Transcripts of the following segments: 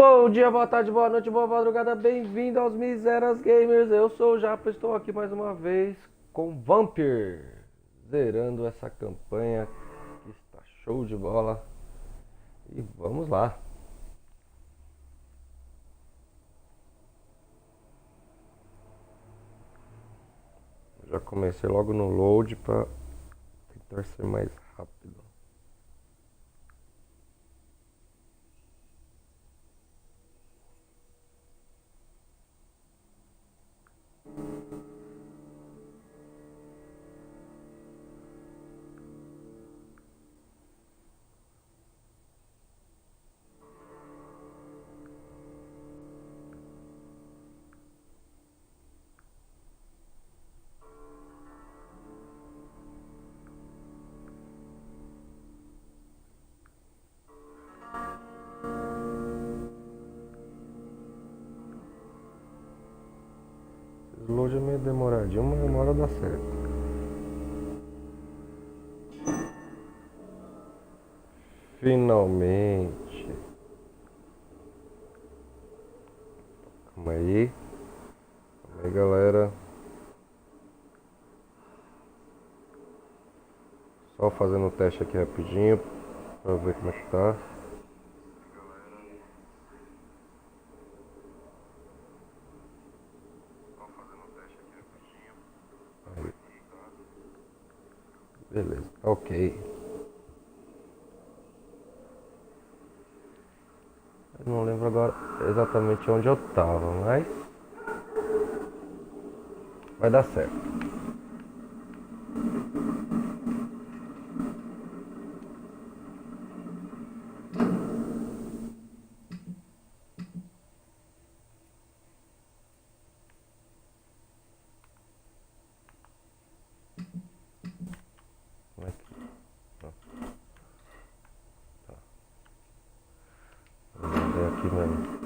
Bom dia, boa tarde, boa noite, boa madrugada, bem-vindo aos Miseras Gamers. Eu sou o Japa, estou aqui mais uma vez com Vampyr, zerando essa campanha que está show de bola. E vamos lá. Já comecei logo no load para tentar ser mais rápido. O load é meio demoradinho, mas uma hora dá certo. Finalmente. Calma aí. Calma aí, galera. Só fazendo o teste aqui rapidinho pra ver como é que tá. Aí. Beleza, ok. Eu não lembro agora exatamente onde eu tava, mas vai dar certo. Aqui. Tá. Vamos ver aqui mesmo.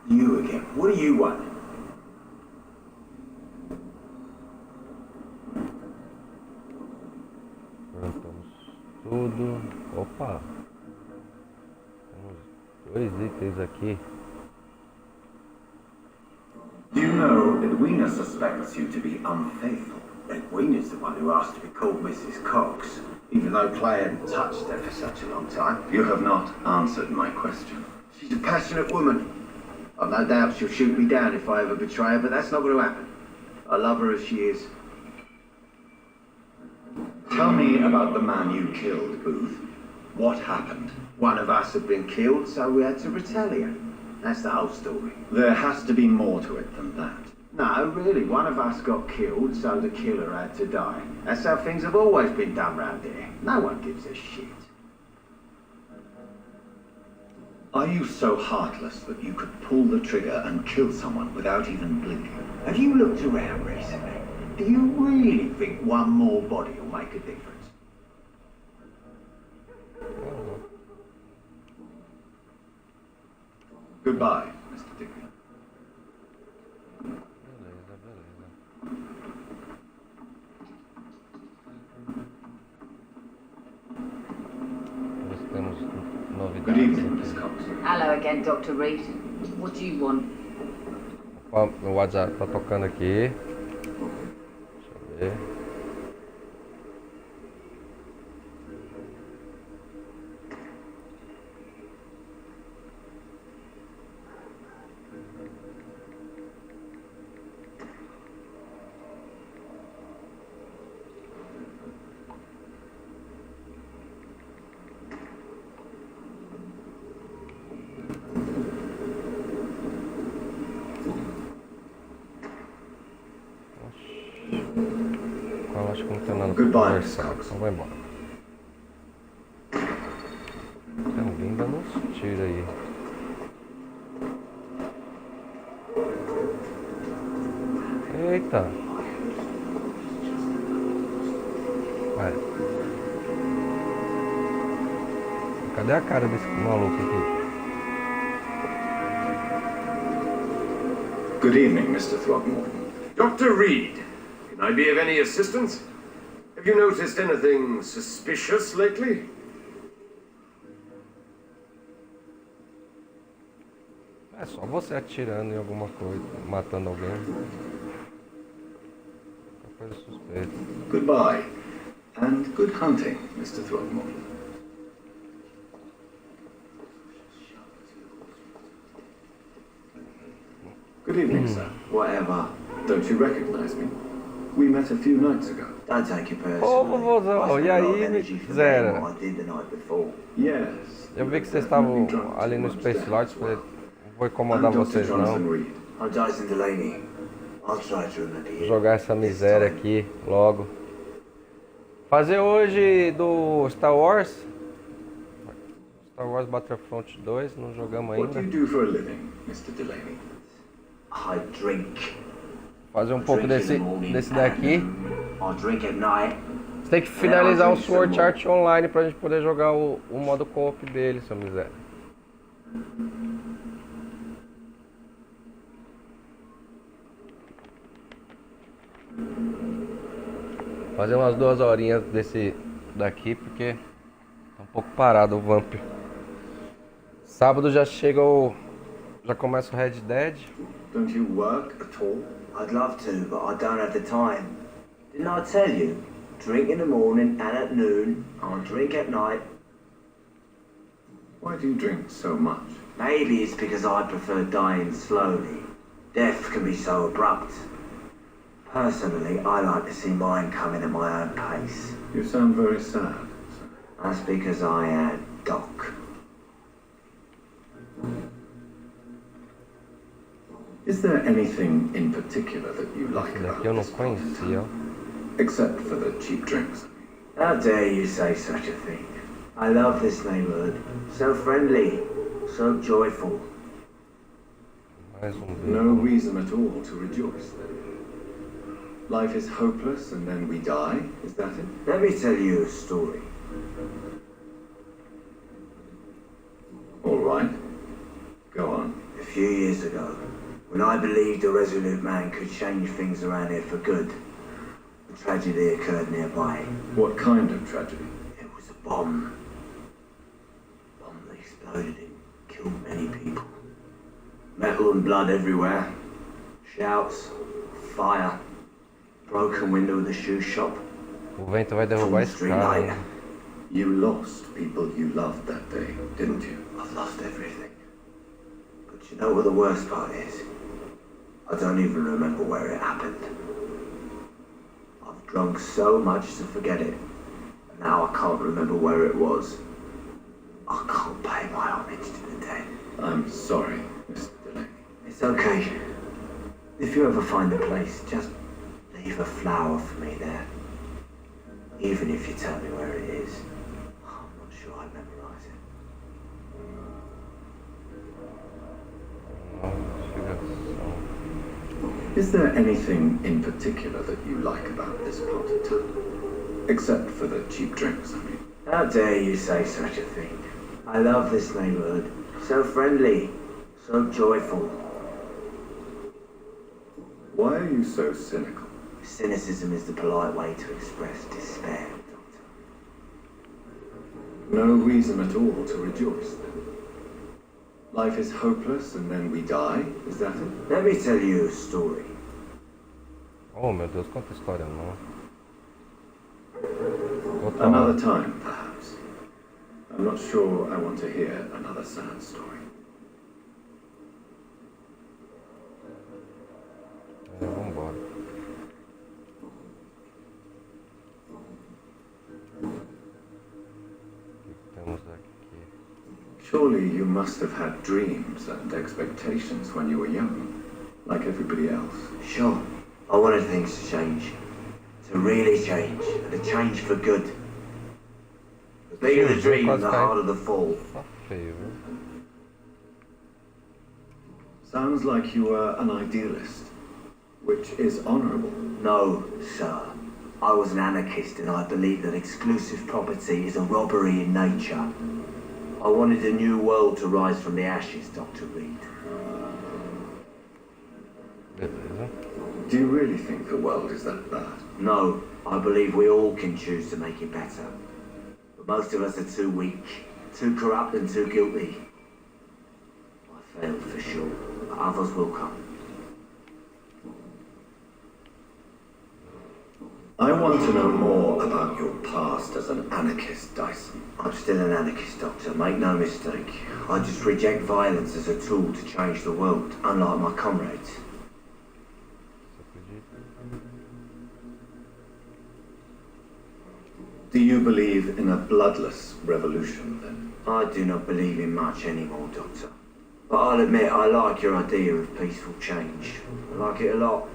You again. What do you want? Plantamos tudo. Opa! Temos dois itens aqui. You know, Edwina suspects you to be unfaithful. Edwina's the one who asked to be called Mrs. Cox, even though Clay hadn't touched her for such a long time. You have not answered my question. She's a passionate woman. I've no doubt she'll shoot me down if I ever betray her, but that's not going to happen. I love her as she is. Tell me about the man you killed, Booth. What happened? One of us had been killed, so we had to retaliate. That's the whole story. There has to be more to it than that. No, really, one of us got killed, so the killer had to die. That's how things have always been done round here. No one gives a shit. Are you so heartless that you could pull the trigger and kill someone without even blinking? Have you looked around recently? Do you really think one more body will make a difference? Goodbye, Mr. Digby. Beleza, beleza. Nós temos Good novidades evening, Miss aqui. Cox. Hello again, Dr. Reed. What do you want? Opa, meu WhatsApp tá tocando aqui. Deixa eu ver. Eu acho que não tem nada pra Goodbye, conversar, Miss Cox. então vai embora. Tem alguém dando uns tiros aí. Eita! Vai. Cadê a cara desse maluco aqui? Good evening, Mr. Throckmorton. Dr. Reed, Can I be of any assistance? Have you noticed anything suspicious lately? É só você atirando em alguma coisa, matando alguém. Qualquer coisa suspeita. Goodbye, and good hunting, Mr. Throckmorton. Good evening, sir. Whatever. Don't you recognize me? We met a few nights ago. Don't take it personally. Ô, vovôzão, e aí, Zera? What I did the night before. Yes. Eu vi que vocês estavam ali no Space Lodge, falei, não vou incomodar vocês não. Reed. I'm Dyson Delaney. I'll try to remember Vou you. jogar essa miséria aqui logo. Fazer hoje do Star Wars Battlefront 2, não jogamos What do ainda. you do for a living, Mr. Delaney? I drink. Fazer um pouco desse daqui. I drink at night. Você tem que finalizar o Sword Art Online pra gente poder jogar o modo co-op dele, seu miséria. Fazer umas 2 horinhas desse daqui, porque tá um pouco parado o Vampyr. Sábado já chega o... já começa o Red Dead. Don't you work at all? I'd love to, but I don't have the time. Didn't I tell you? Drink in the morning and at noon. I'll drink at night. Why do you drink so much? Maybe it's because I prefer dying slowly. Death can be so abrupt. Personally, I like to see mine coming at my own pace. You sound very sad. That's because I am Doc. Is there anything in particular that you like Esse about daqui eu não this part of conhecia, ó. town? Except for the cheap drinks. How dare you say such a thing? I love this neighborhood. So friendly, so joyful. Mais No reason at all to rejoice then. Life is hopeless and then we die, is that it? Let me tell you a story. All right. Go on. A few years ago, when I believed a resolute man could change things around here for good, a tragedy occurred nearby. What kind of tragedy? It was a bomb. A bomb that exploded and killed many people. Metal and blood everywhere. Shouts, fire, broken window of the shoe shop. O vento vai derrubar esse cara. Streetlight. You lost people you loved that day, didn't you? I've lost everything. But you know what the worst part is? I don't even remember where it happened. I've drunk so much to forget it. And now I can't remember where it was. I can't pay my homage to the dead. I'm sorry, Mr. Delaney. It's okay. If you ever find the place, just leave a flower for me there. Even if you tell me where it is. I'm not sure I'd memorize it. Is there anything in particular that you like about this part of town? Except for the cheap drinks, I mean. How dare you say such a thing? I love this neighborhood. So friendly, so joyful. Why are you so cynical? Cynicism is the polite way to express despair, Doctor. No reason at all to rejoice then. Life is hopeless and then we die, is that it? Let me tell you a story. Oh meu Deus, conta história não. Outra Another hora. time, perhaps. I'm not sure I want to hear another sad story. Vambora. O que temos aqui? Surely you must have had dreams and expectations when you were young, like everybody else. Sure, I wanted things to change. To really change, and to change for good. The bigger the dream, the harder the fall. Tá feio, viu? Sounds like you were an idealist, which is honorable. No, sir. I was an anarchist and I believed that exclusive property is a robbery in nature. I wanted a new world to rise from the ashes, Dr. Reed. Beleza. Do you really think the world is that bad? No, I believe we all can choose to make it better. But most of us are too weak, too corrupt and too guilty. I failed for sure, but others will come. I want to know more about your past as an anarchist, Dyson. I'm still an anarchist, Doctor, make no mistake. I just reject violence as a tool to change the world, unlike my comrades. Do you believe in a bloodless revolution, then? I do not believe in much anymore, Doctor. But I'll admit I like your idea of peaceful change. I like it a lot.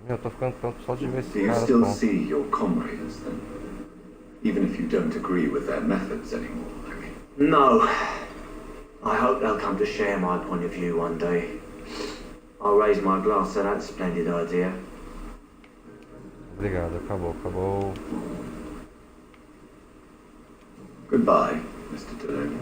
Eu tô ficando tanto só de ver esse Do you cara. still see your comrades, then? Even if you don't agree with their methods anymore, I mean. No. I hope they'll come to share my point of view one day. I'll raise my glass to that splendid idea. Obrigado, acabou. Goodbye, Mr. Toddy.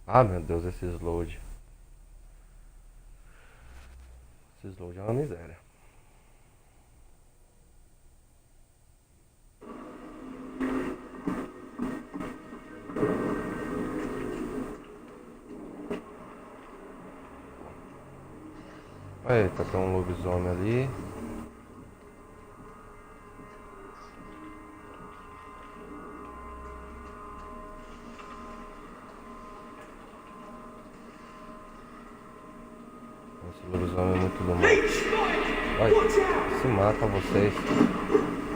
Ah, meu Deus, esse load. Esse load é uma miséria. Eita, tem um lobisomem ali. Esse lobisomem é muito do mal. Vai, se matam vocês.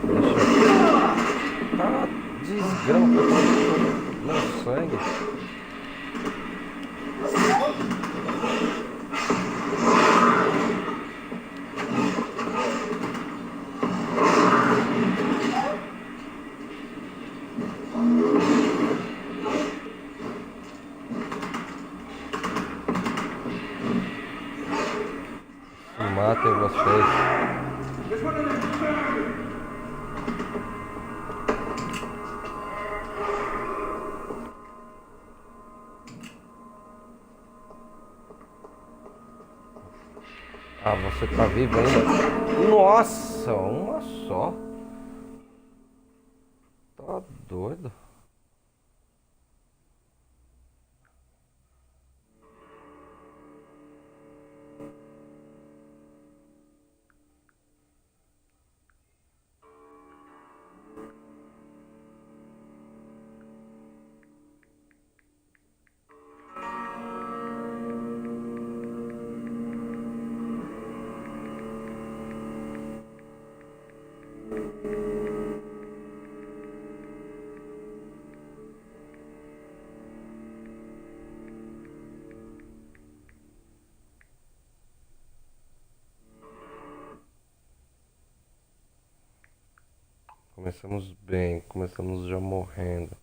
Deixa eu... Ah, desgrama que eu tô no sangue. Matem vocês. Ah, você tá vivo ainda? Nossa, uma só. Tá doido? Começamos bem, começamos já morrendo.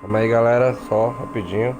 Calma aí, galera, só rapidinho.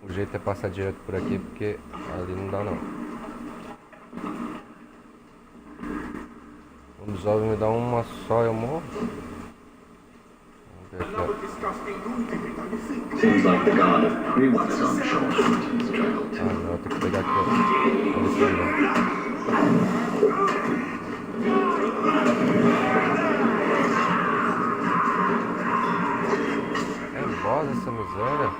O jeito é passar direto por aqui, porque ali não dá não. O lobisomem me dá uma só, eu morro. Vamos ver aqui, ó. Seems like the guard of pre-was on short hunting's trail Ah, too. não, eu tenho que pegar aqui, ó. Olha isso aí, ó. É boss essa miséria.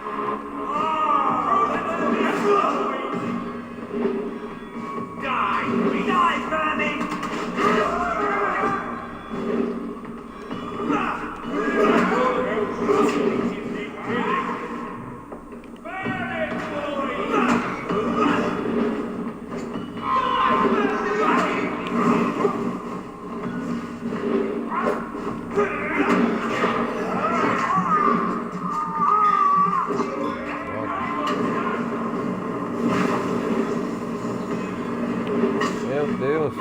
Meu Deus.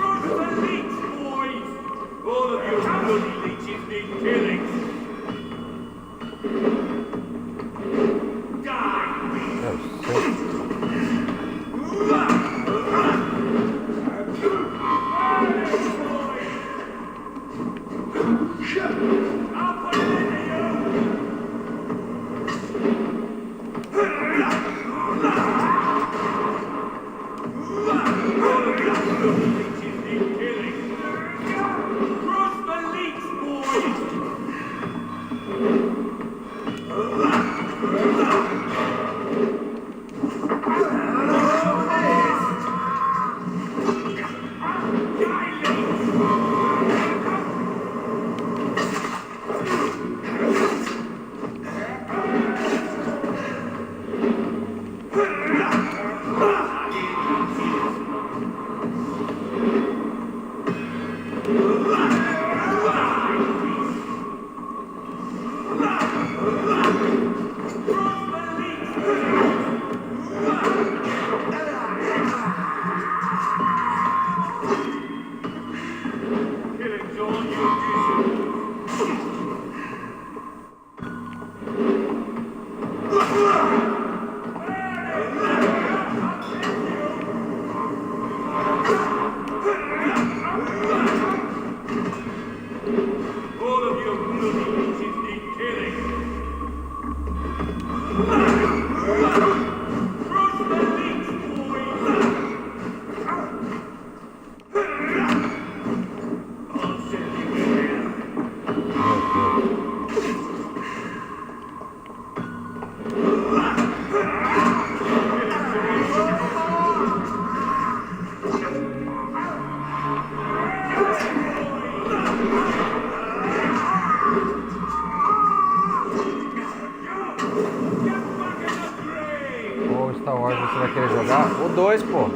Você vai querer jogar? O 2, pô.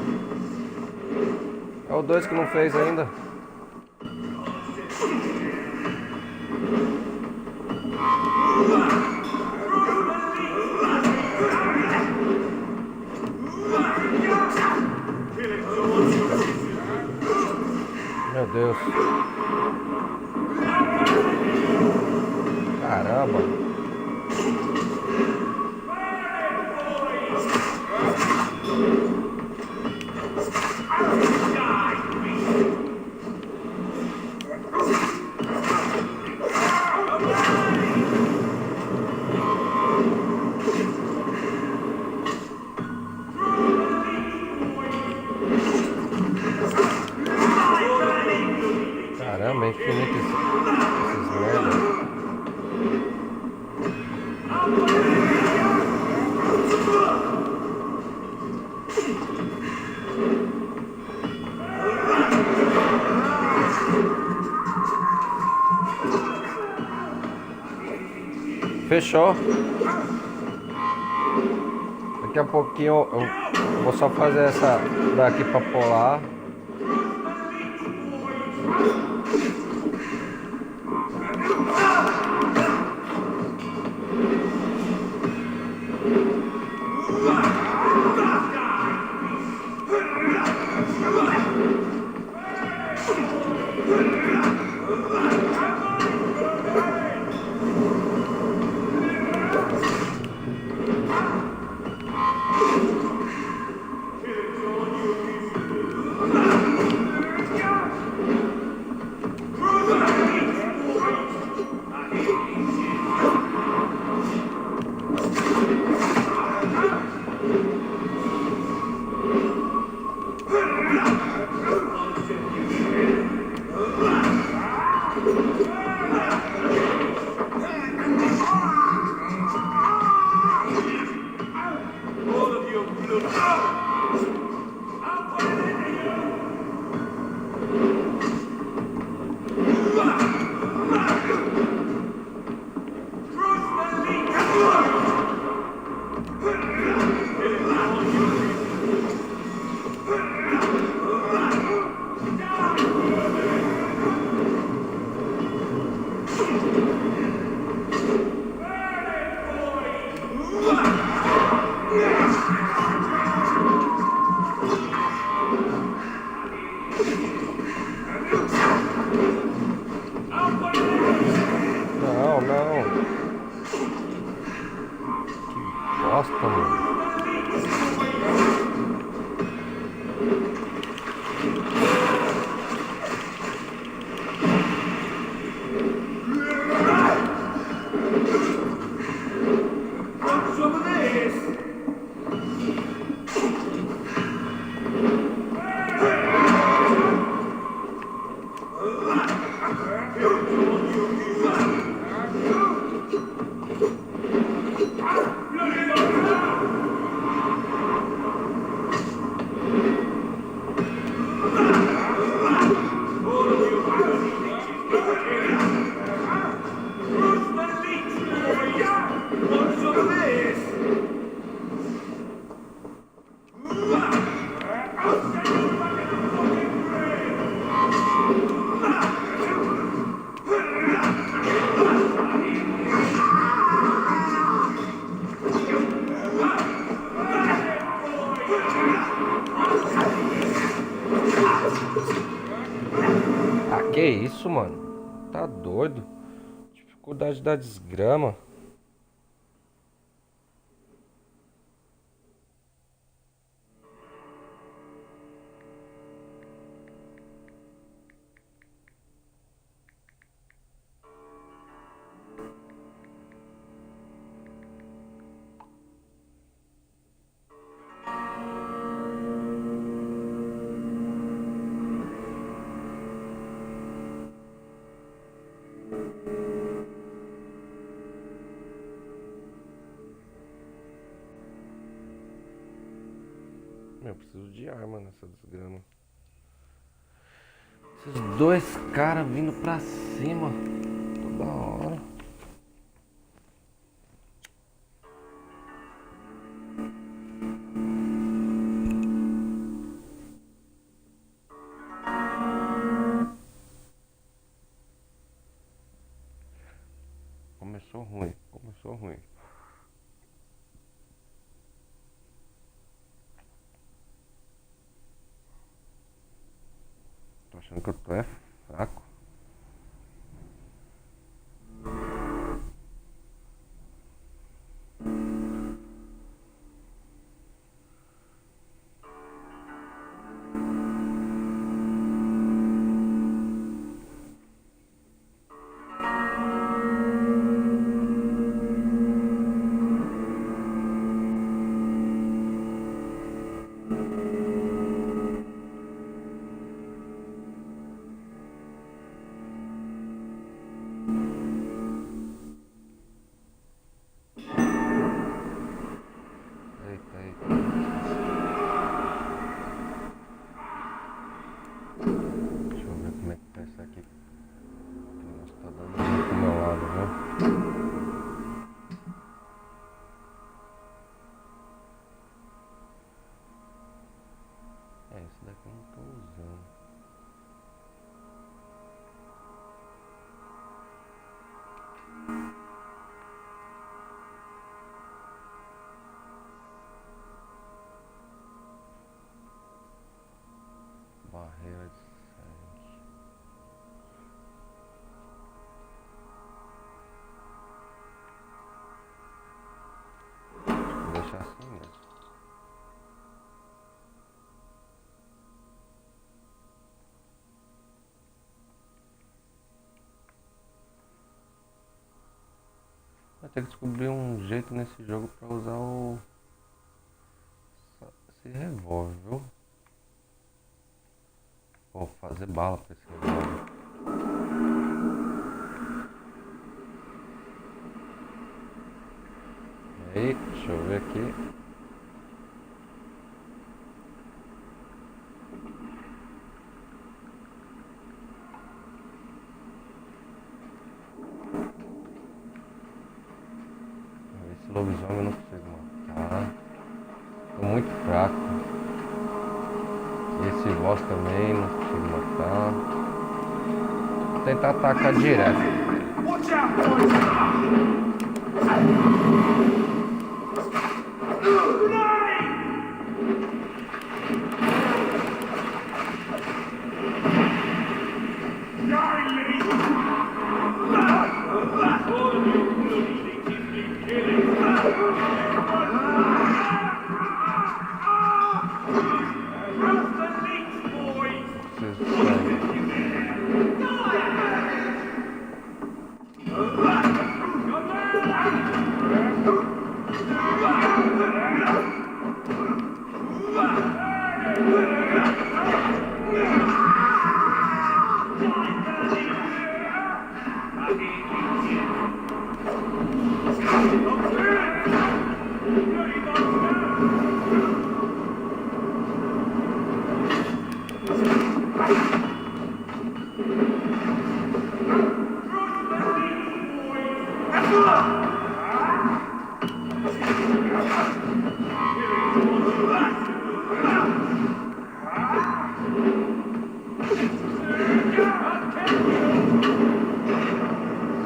É o 2 que não fez ainda. Meu Deus. Caramba. Caramba, é infinito esses merda. fechou. Daqui a pouquinho eu vou só fazer essa daqui pra pular. Não, não. Que bosta, mano. Ah, que isso, mano? Tá doido? Dificuldade da desgrama. Eu preciso de arma nessa desgrama. Esses dois caras vindo pra cima toda hora. Começou ruim, começou ruim. Tô achando que eu tô fraco. eu não tô usando. Barreira de sangue. Vou deixar assim mesmo. Vai ter que descobrir um jeito nesse jogo pra usar esse revólver, viu? Vou fazer bala pra esse revólver. E aí, deixa eu ver aqui. Esse lobisomem eu não consigo matar. Tô muito fraco. Esse boss também não consigo matar. Vou tentar atacar direto.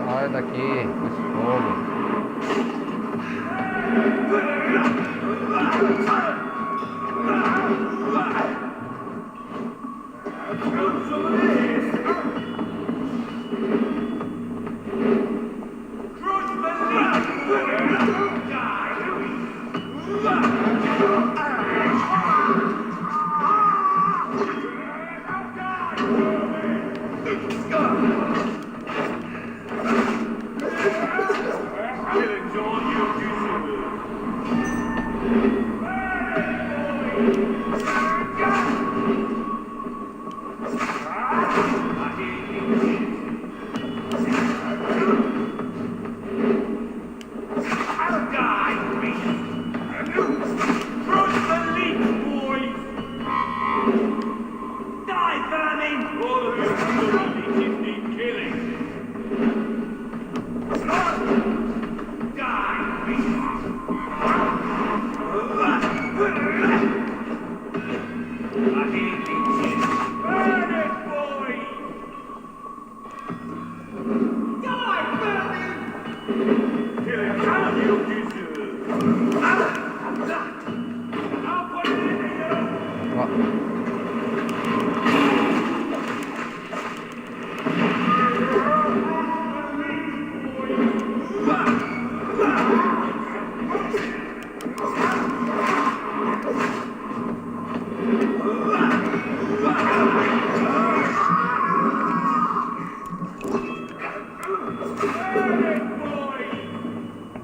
Sai daqui, com esse fogo.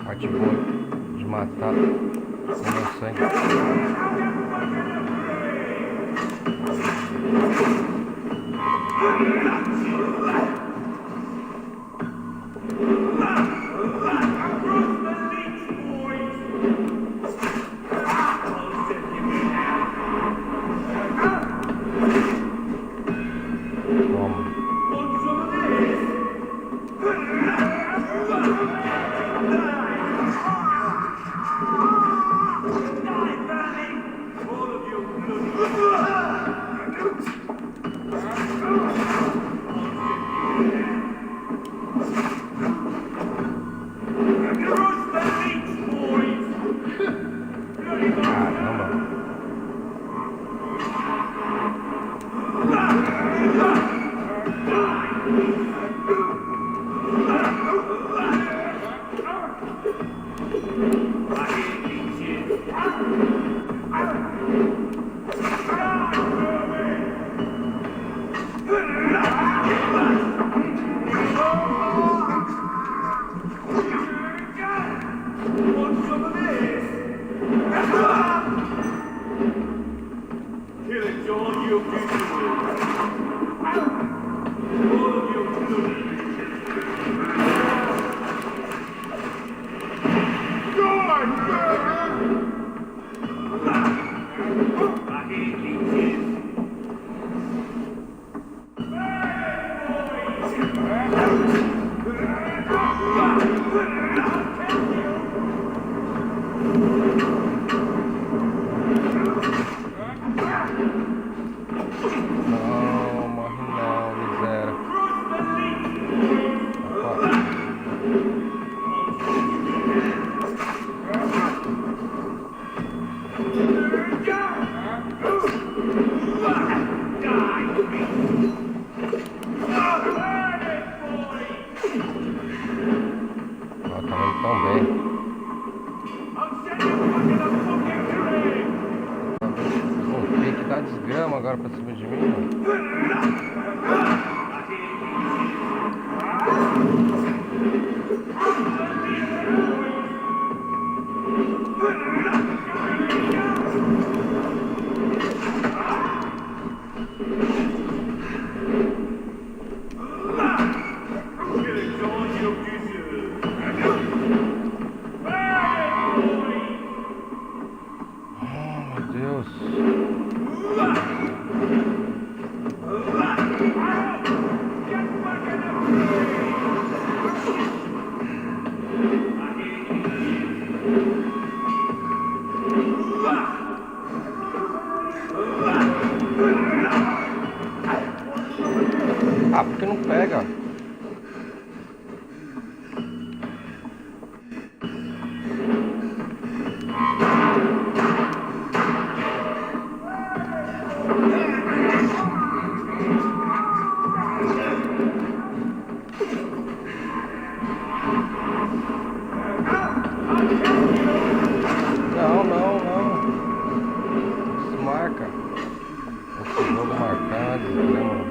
Parte boa de matar com meu sangue. Desgrama agora pra cima de mim. Oh, meu Deus. Ah, porque não pega? Não, não, não. Desmarca. Esse jogo marcar, desgrama.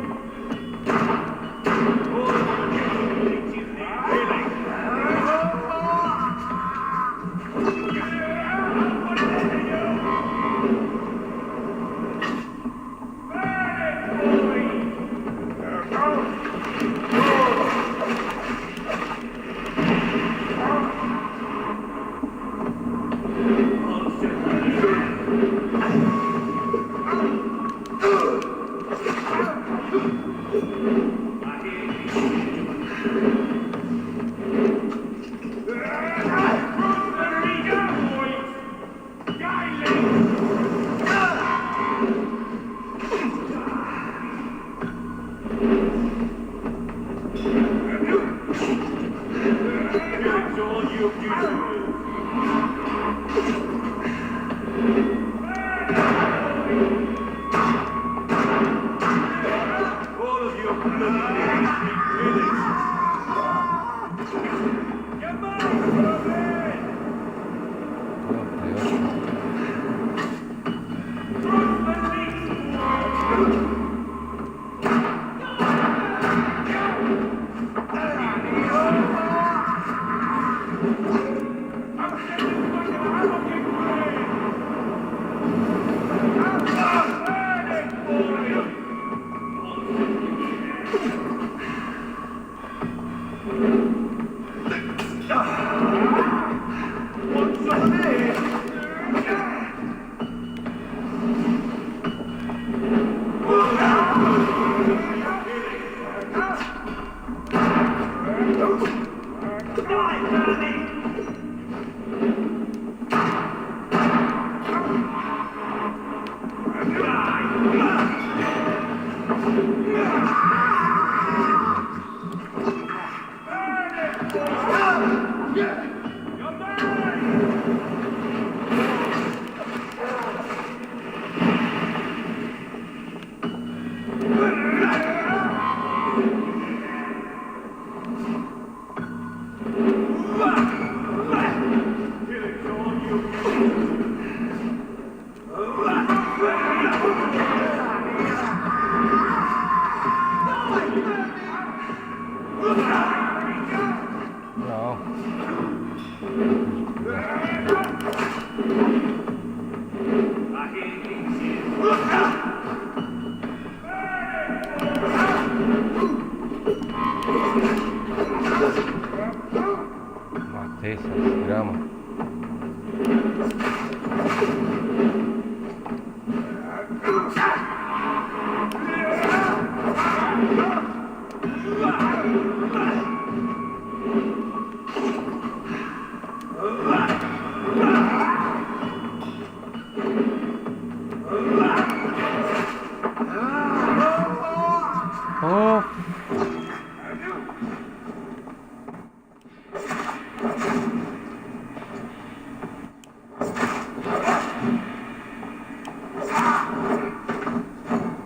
Sei, essa grama. Oh.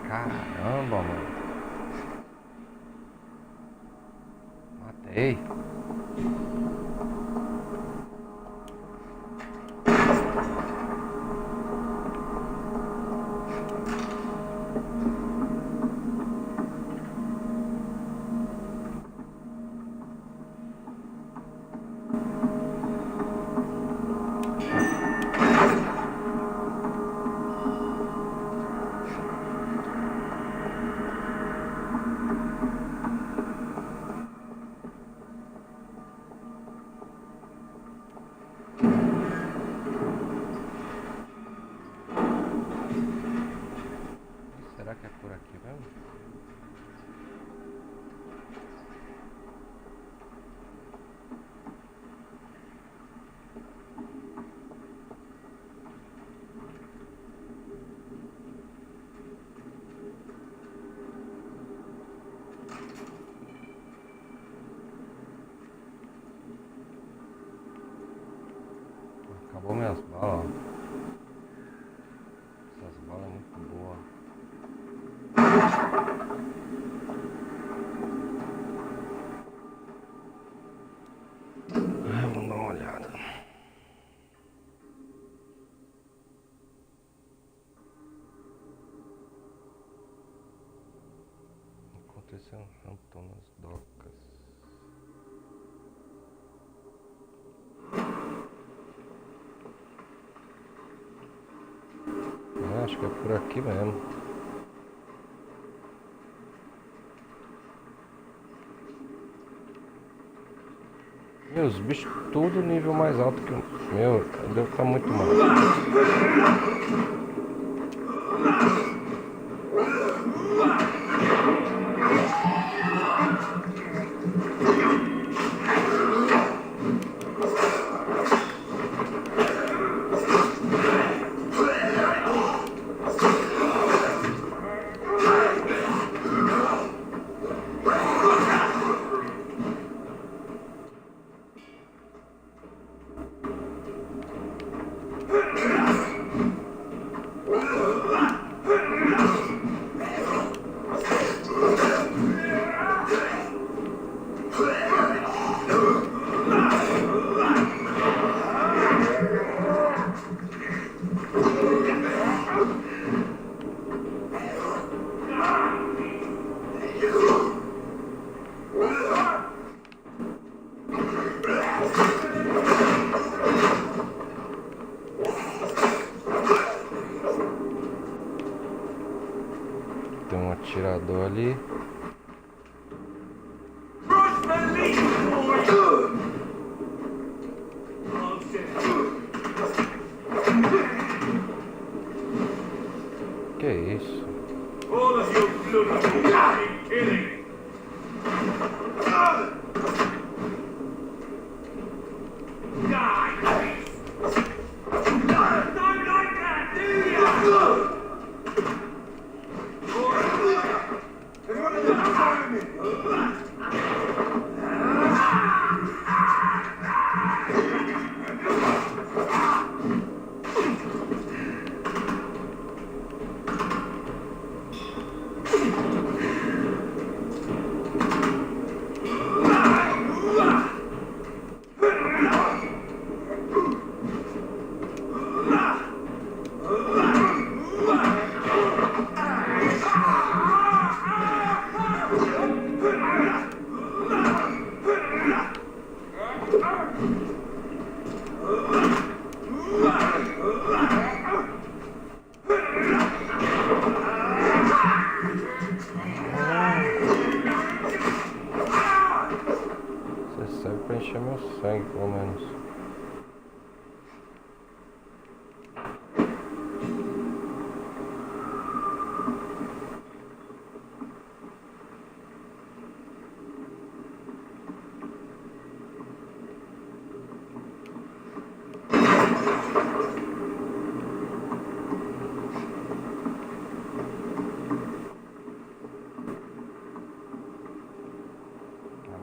Caramba, mano. Matei. Será que é por aqui mesmo? Acabou minhas balas. Essas balas é muito boas. Vamos dar uma olhada. Aconteceu um rampão nas docas. Acho que é por aqui mesmo. Meus bichos tudo nível mais alto que o meu. Deve estar muito mal. Tem um atirador ali. Que isso? encher meu sangue, pelo menos.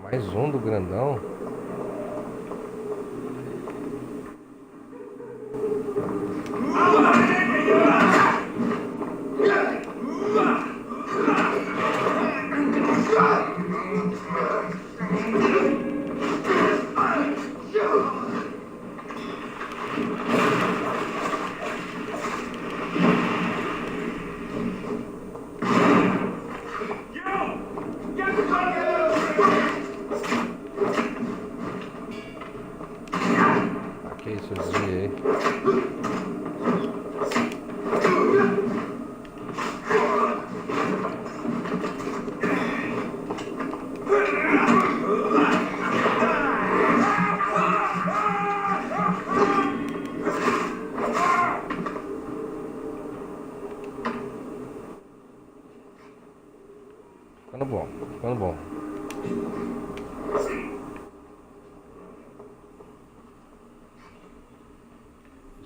Mais um do grandão. Que isso, eu desviei. Ficando bom, ficando bom.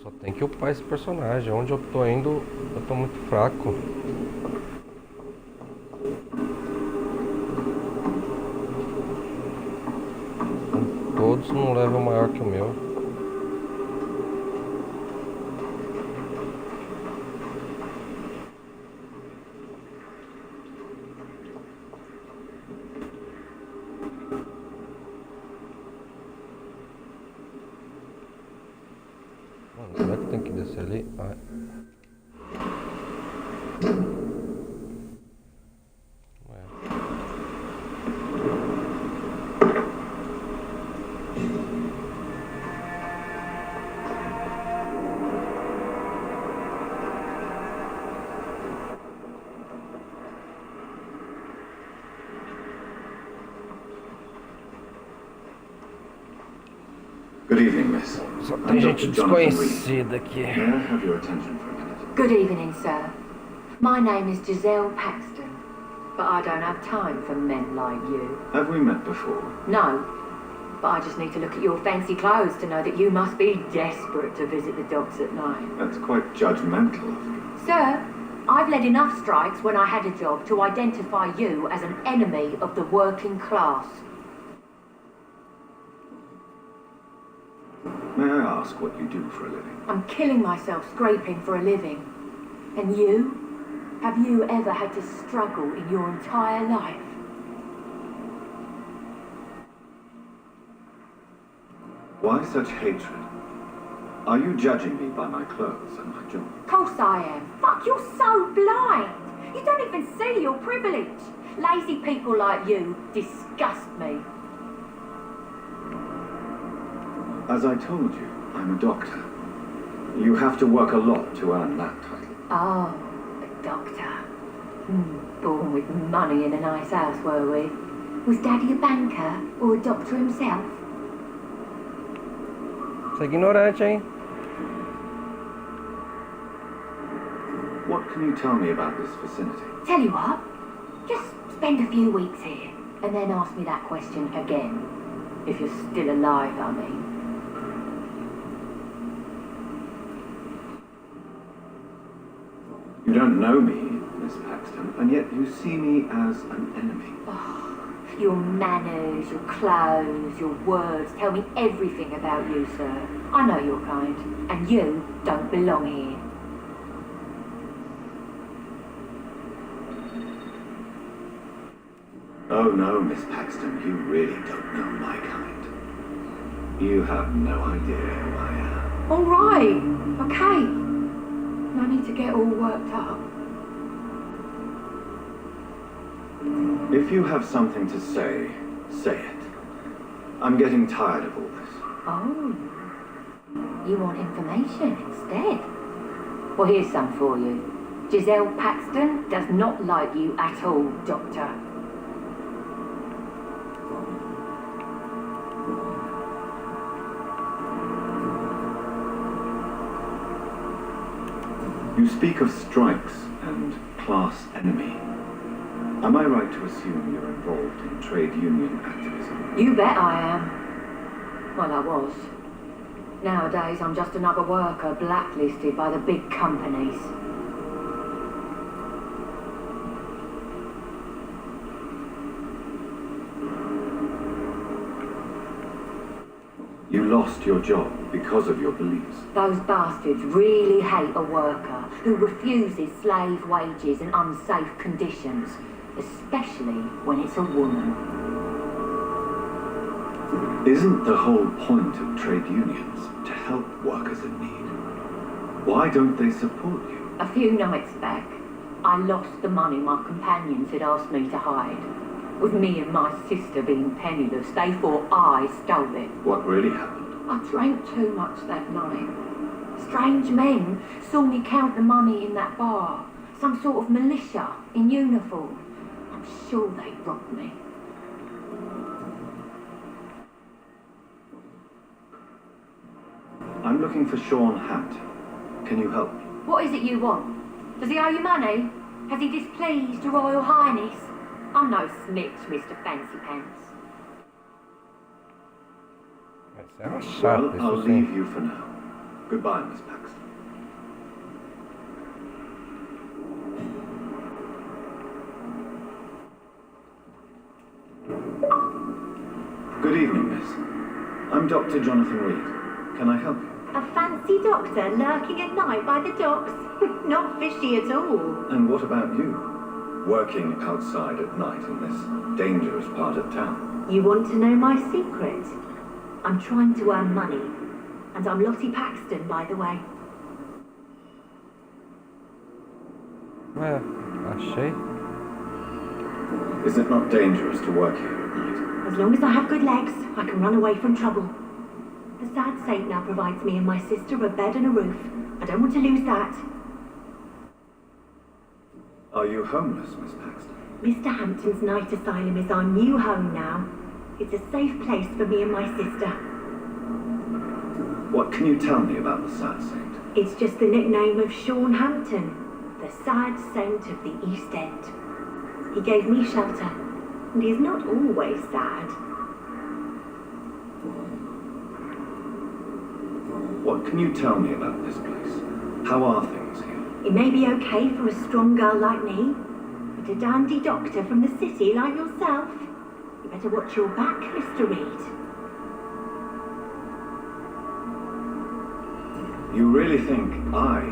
Só tem que upar esse personagem. Onde eu tô indo, eu tô muito fraco. Todos num level maior que o meu. Mano, será que tem que descer ali? Ai. Ué. Good evening, miss. Só tem gente desconhecida aqui. May I have your attention for a minute? Good evening, sir. My name is Giselle Paxton, but I don't have time for men like you. Have we met before? No, but I just need to look at your fancy clothes to know that you must be desperate to visit the docks at night. That's quite judgmental of you. Sir, I've led enough strikes when I had a job to identify you as an enemy of the working class. May I ask what you do for a living? I'm killing myself scraping for a living. And you? Have you ever had to struggle in your entire life? Why such hatred? Are you judging me by my clothes and my job? Of course I am. Fuck, you're so blind. You don't even see your privilege. Lazy people like you disgust me. As I told you, I'm a doctor. You have to work a lot to earn that title. Oh, a doctor. Born with money in a nice house, were we? Was Daddy a banker or a doctor himself? Você é ignorante, hein? What can you tell me about this vicinity? Tell you what, just spend a few weeks here and then ask me that question again. If you're still alive, I mean. You don't know me, Miss Paxton, and yet you see me as an enemy. Oh, your manners, your clothes, your words tell me everything about you, sir. I know your kind, and you don't belong here. Oh no, Miss Paxton, you really don't know my kind. You have no idea who I am. All right, okay. No need to get all worked up. If you have something to say, say it. I'm getting tired of all this. Oh, you want information instead? Well, here's some for you. Giselle Paxton does not like you at all, Doctor. You speak of strikes and class enemy. Am I right to assume you're involved in trade union activism? You bet I am. Well, I was. Nowadays, I'm just another worker blacklisted by the big companies. You lost your job because of your beliefs. Those bastards really hate a worker who refuses slave wages and unsafe conditions, especially when it's a woman. Isn't the whole point of trade unions to help workers in need? Why don't they support you? A few nights back, I lost the money my companions had asked me to hide. With me and my sister being penniless, they thought I stole it. What really happened? I drank too much that night. Strange men saw me count the money in that bar. Some sort of militia in uniform. I'm sure they robbed me. I'm looking for Sean Hampton. Can you help me? What is it you want? Does he owe you money? Has he displeased your Royal Highness? I'm no snitch, Mr. Fancy Pants. Essa é uma Well, chata, I'll isso leave sim. you for now. Goodbye, Miss Paxton. Good evening, miss. I'm Dr. Jonathan Reed. Can I help you? A fancy doctor lurking at night by the docks? Not fishy at all. And what about you? Working outside at night in this dangerous part of town. You want to know my secret? I'm trying to earn money. And I'm Lottie Paxton, by the way. Achei. Is it not dangerous to work here at night? As long as I have good legs, I can run away from trouble. The sad saint now provides me and my sister a bed and a roof. I don't want to lose that. Are you homeless, Miss Paxton? Mr. Hampton's night asylum is our new home now. It's a safe place for me and my sister. What can you tell me about the sad saint? It's just the nickname of Sean Hampton, the sad saint of the East End. He gave me shelter, and he's not always sad. What can you tell me about this place? How are things here? It may be okay for a strong girl like me, but a dandy doctor from the city like yourself, you better watch your back, Mr. Reed. You really think I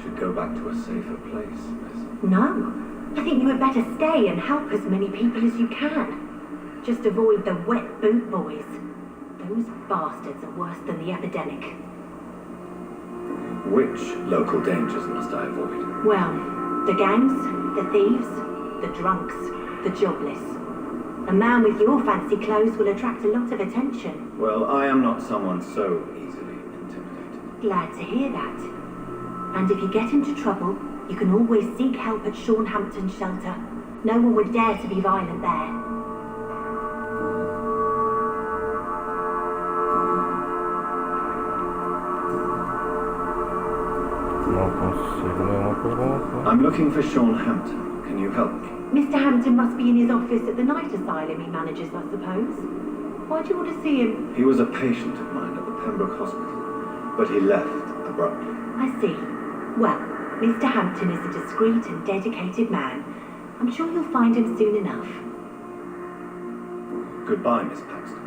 should go back to a safer place, miss? No, I think you had better stay and help as many people as you can. Just avoid the wet boot boys. Those bastards are worse than the epidemic. Which local dangers must I avoid? Well, the gangs, the thieves, the drunks, the jobless. A man with your fancy clothes will attract a lot of attention. Well, I am not someone so easily intimidated. Glad to hear that. And if you get into trouble, you can always seek help at Sean Hampton's shelter. No one would dare to be violent there. Não consigo nenhuma pergunta. I'm looking for Sean Hampton. Can you help me? Mr. Hampton must be in his office at the night asylum he manages, I suppose. Why do you want to see him? He was a patient of mine at the Pembroke Hospital, but he left abruptly. I see. Well, Mr. Hampton is a discreet and dedicated man. I'm sure you'll find him soon enough. Goodbye, Miss Paxton.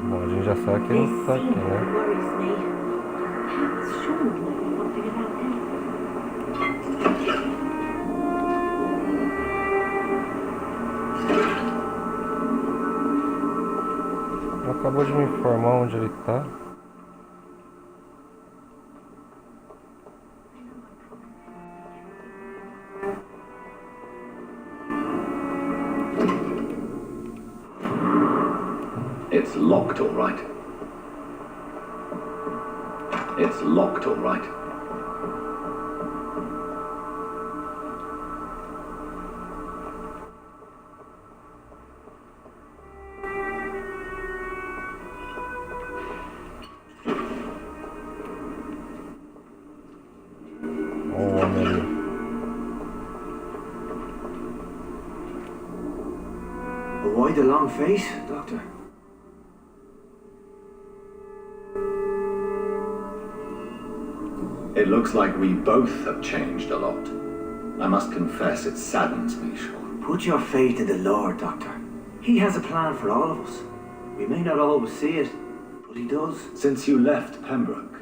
Bom, a gente já sabe que ele não tá aqui, This né? scene worries me. Perhaps Sean will know something about him. Ela acabou de me informar onde ele tá. It's locked, all right. It's locked, all right. homem ali. Why the long face, Doctor? It looks like we both have changed a lot. I must confess it saddens me, Sean. Put your faith in the Lord, Doctor. He has a plan for all of us. We may not always see it, but he does. Since you left Pembroke,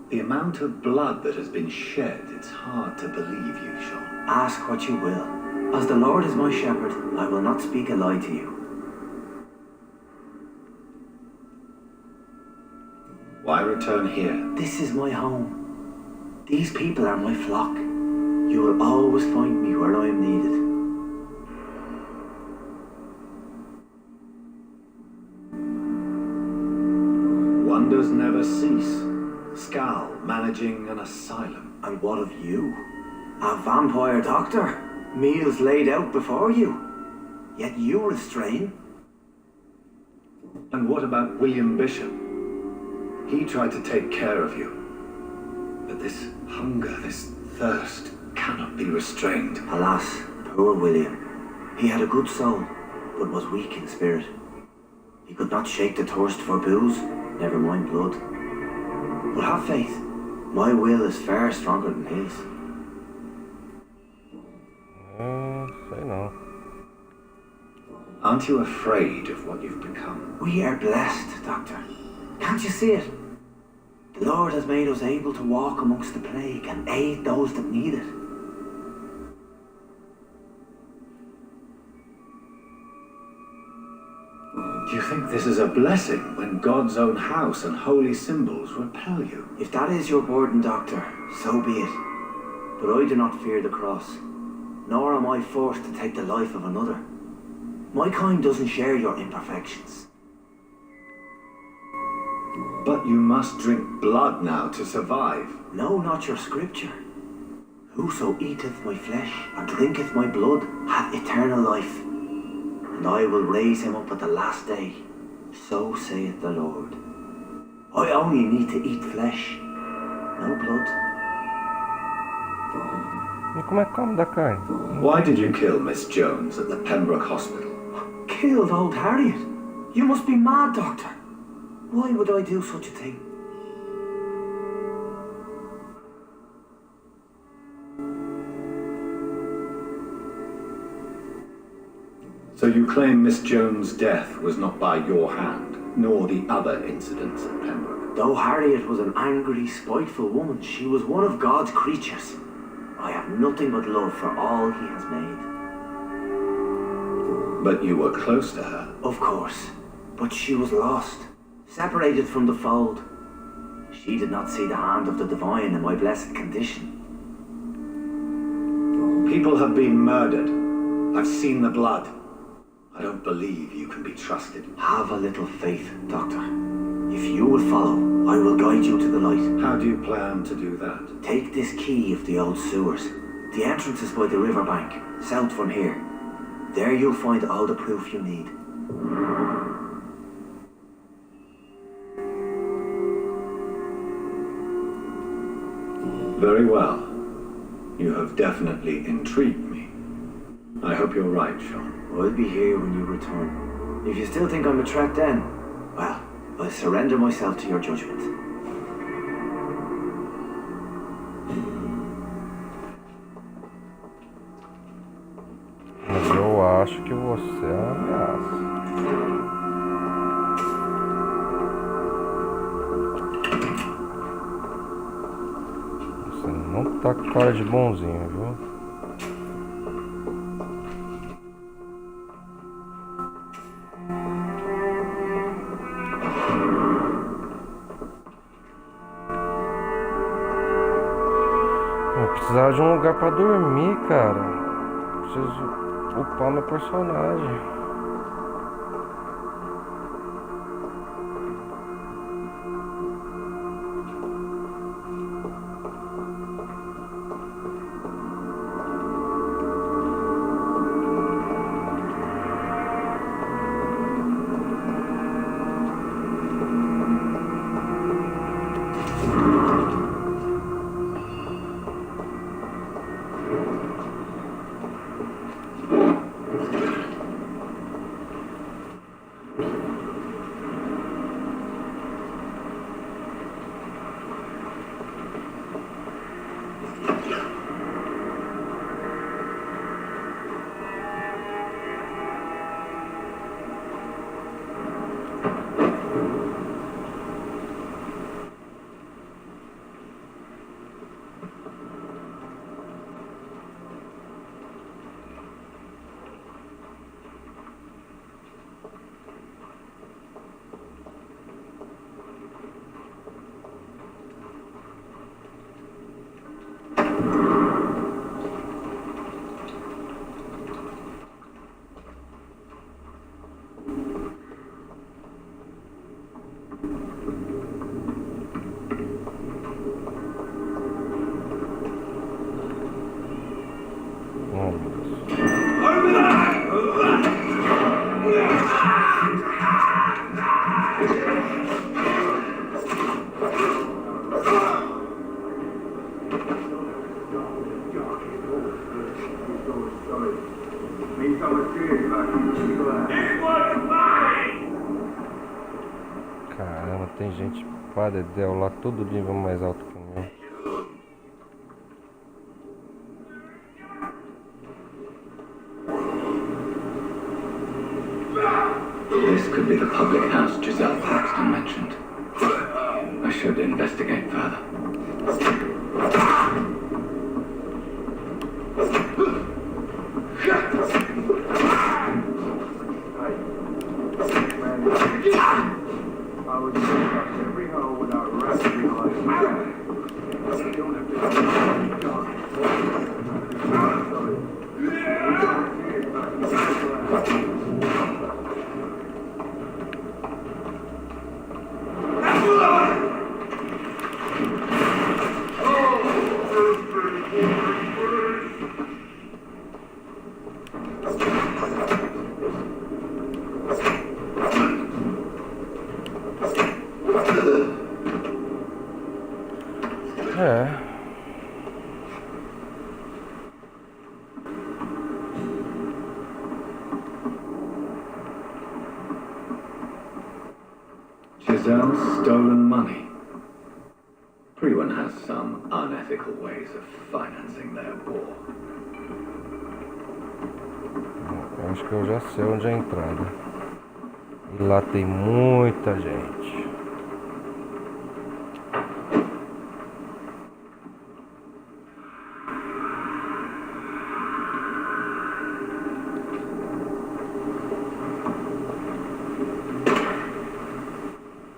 the amount of blood that has been shed, it's hard to believe you, Sean. Ask what you will. As the Lord is my shepherd, I will not speak a lie to you. Why return here? This is my home. These people are my flock. You will always find me where I am needed. Wonders never cease. Skal managing an asylum. And what of you? A vampire doctor? Meals laid out before you. Yet you restrain. And what about William Bishop? He tried to take care of you. But this hunger, this thirst, cannot be restrained. Alas, poor William. He had a good soul, but was weak in spirit. He could not shake the thirst for booze, never mind blood. But have faith. My will is far stronger than his. Sei não. Aren't you afraid of what you've become? We are blessed, Doctor. Can't you see it? The Lord has made us able to walk amongst the plague and aid those that need it. Do you think this is a blessing when God's own house and holy symbols repel you? If that is your burden, Doctor, so be it. But I do not fear the cross, nor am I forced to take the life of another. My kind doesn't share your imperfections. But you must drink blood now to survive. No, not your scripture. Whoso eateth my flesh and drinketh my blood hath eternal life, and I will raise him up at the last day. So saith the Lord. I only need to eat flesh, no blood. E como é que come da carne? Why did you kill Miss Jones at the Pembroke Hospital? Killed old Harriet? You must be mad, Doctor. Why would I do such a thing? So you claim Miss Jones' death was not by your hand, nor the other incidents at Pembroke? Though Harriet was an angry, spiteful woman, she was one of God's creatures. I have nothing but love for all he has made. But you were close to her. Of course, but she was lost, separated from the fold. She did not see the hand of the divine in my blessed condition. People have been murdered. I've seen the blood. I don't believe you can be trusted. Have a little faith, Doctor. If you will follow, I will guide you to the light. How do you plan to do that? Take this key of the old sewers. The entrance is by the riverbank, south from here. There you'll find all the proof you need. Very well. You have definitely intrigued me. I hope you're right, Sean. I'll be here when you return. If you still think I'm a threat then, well, I'll surrender myself to your judgment. Mas eu acho que você é uma ameaça. Você não tá com cara de bonzinho, viu? Eu precisava de um lugar pra dormir, cara. Preciso upar meu personagem. Caramba, tem gente pá dedéu lá, todo nível mais alto que o meu. This could be the public house Giselle Paxton mentioned. I should investigate further. I would check every hole without resting on Giselle's stolen money. Everyone has some unethical ways of financing their war. Eu acho que eu já sei onde é a entrada. E lá tem muita gente.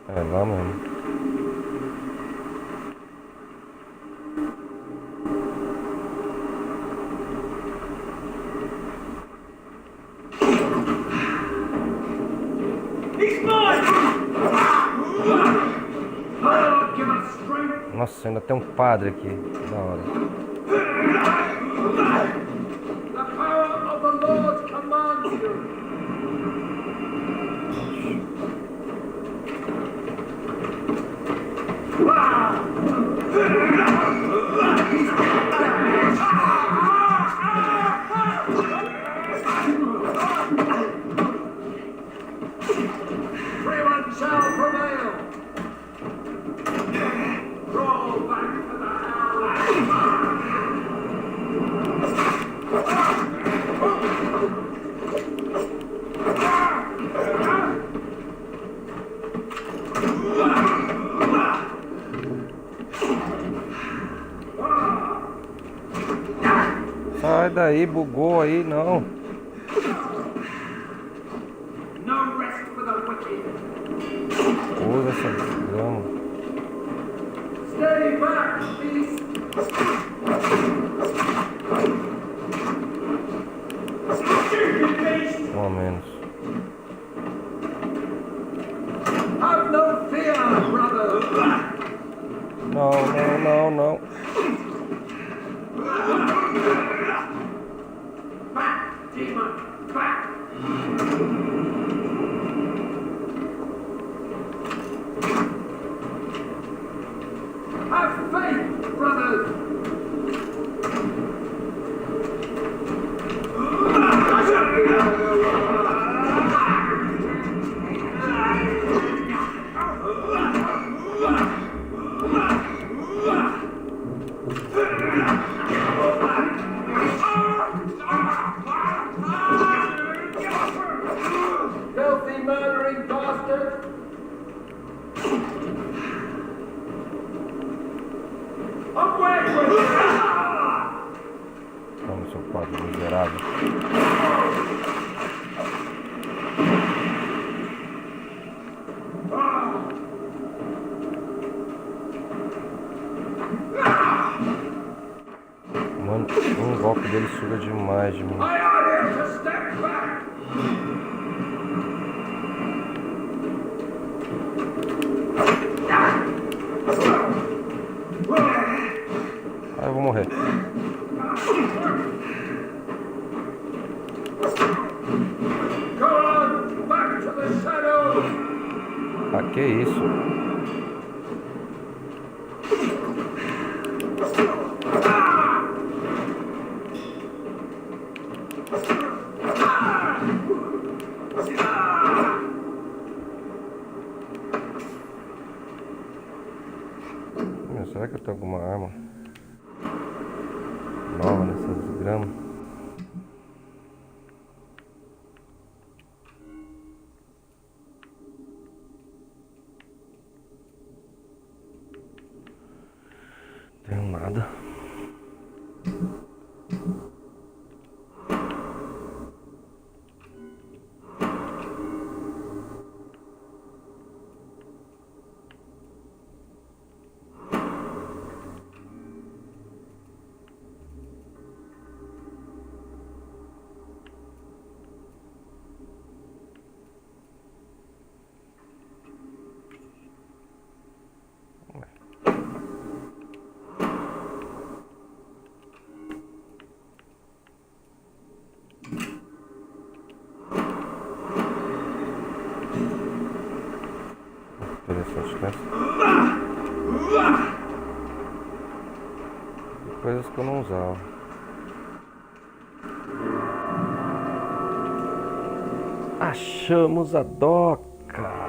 É lá mesmo. Nossa, ainda tem um padre aqui. Da hora. The power of the Lord commands you. Freeman shall prevail. Roll back to the Sai daí, bugou aí, não. no rest for the wicked. Usa essa desgrama. Stay back, beast. Stupid beast. Um a menos. Have no fear, brother. Não, não, não, não. Back, demon, back. Have faith, brothers. Filthy murdering bastard! Away with you! Vamos, seu padre miserável. Mano, um golpe dele suga demais de mim. I are here to step back! Ah, eu vou morrer. Que isso? Será que eu tenho alguma arma nova nessas gramas? Tenho nada. Interessante, né? Coisas que eu não usava. Achamos a doca.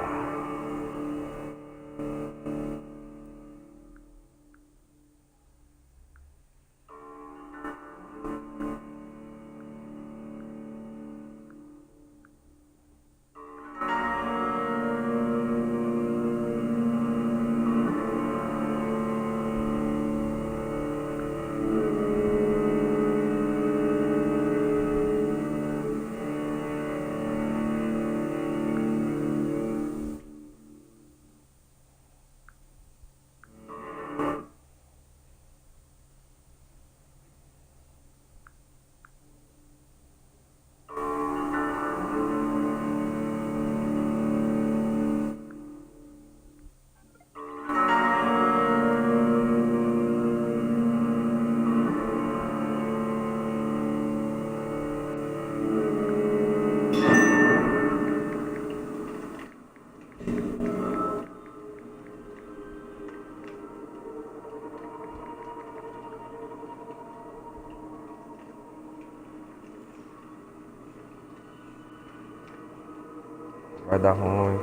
Vai dar ruim.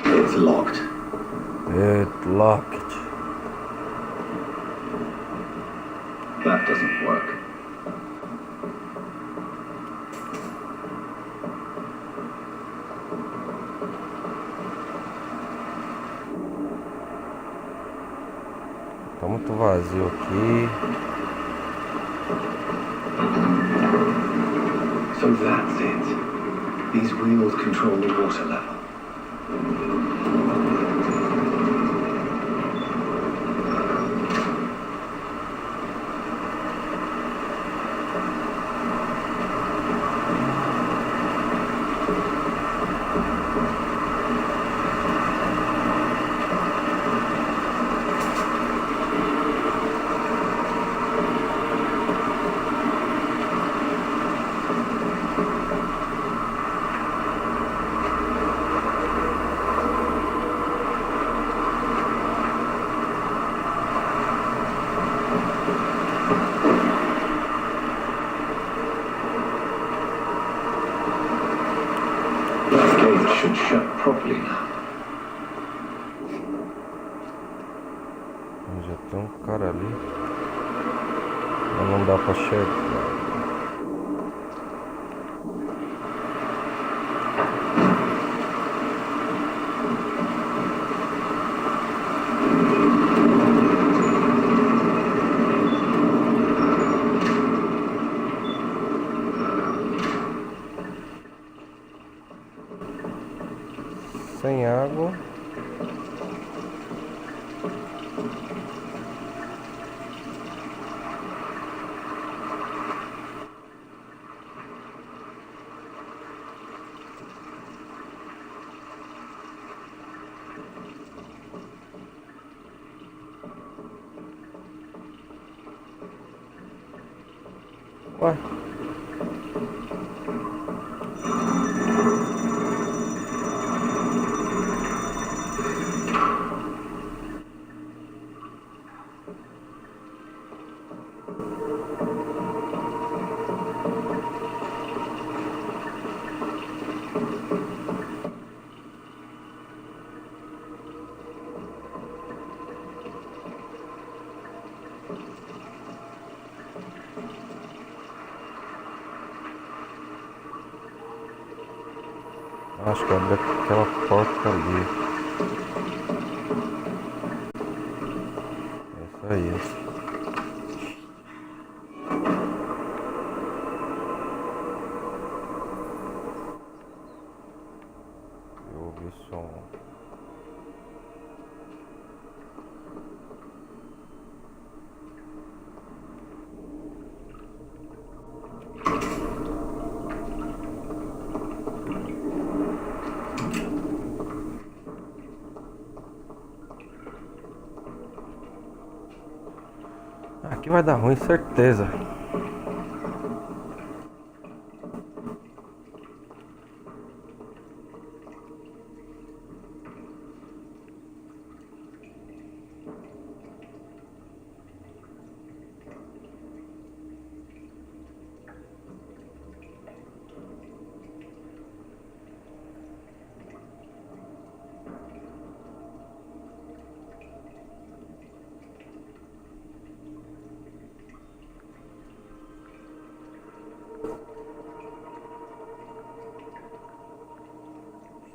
It's locked. It's locked. That doesn't work. Tá muito vazio aqui. So that's it. These wheels control the water level. Should shut properly now. Já tem um cara ali. Mas não dá pra chegar. tem água. Ué. Acho que abre aquela porta ali. É isso aí. Eu ouvi som. Aqui vai dar ruim, certeza.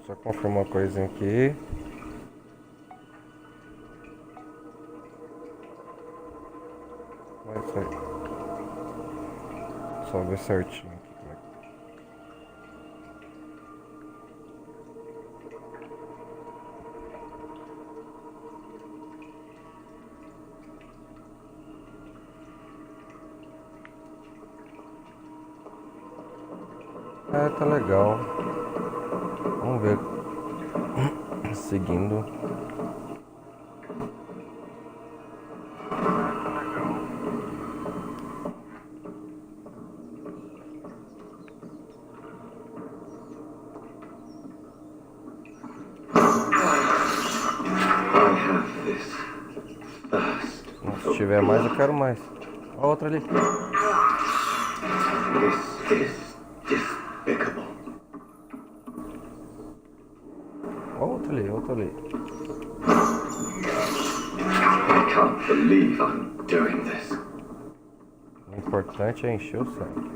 Só confirmar uma coisinha aqui. Vai sair. Só ver certinho aqui como é que... tá legal. Vamos ver. Seguindo. Se tiver mais, eu quero mais. Olha a outra ali. This is despicable. Outra ali, outra ali. I can't believe I'm doing this. O importante é encher o sangue.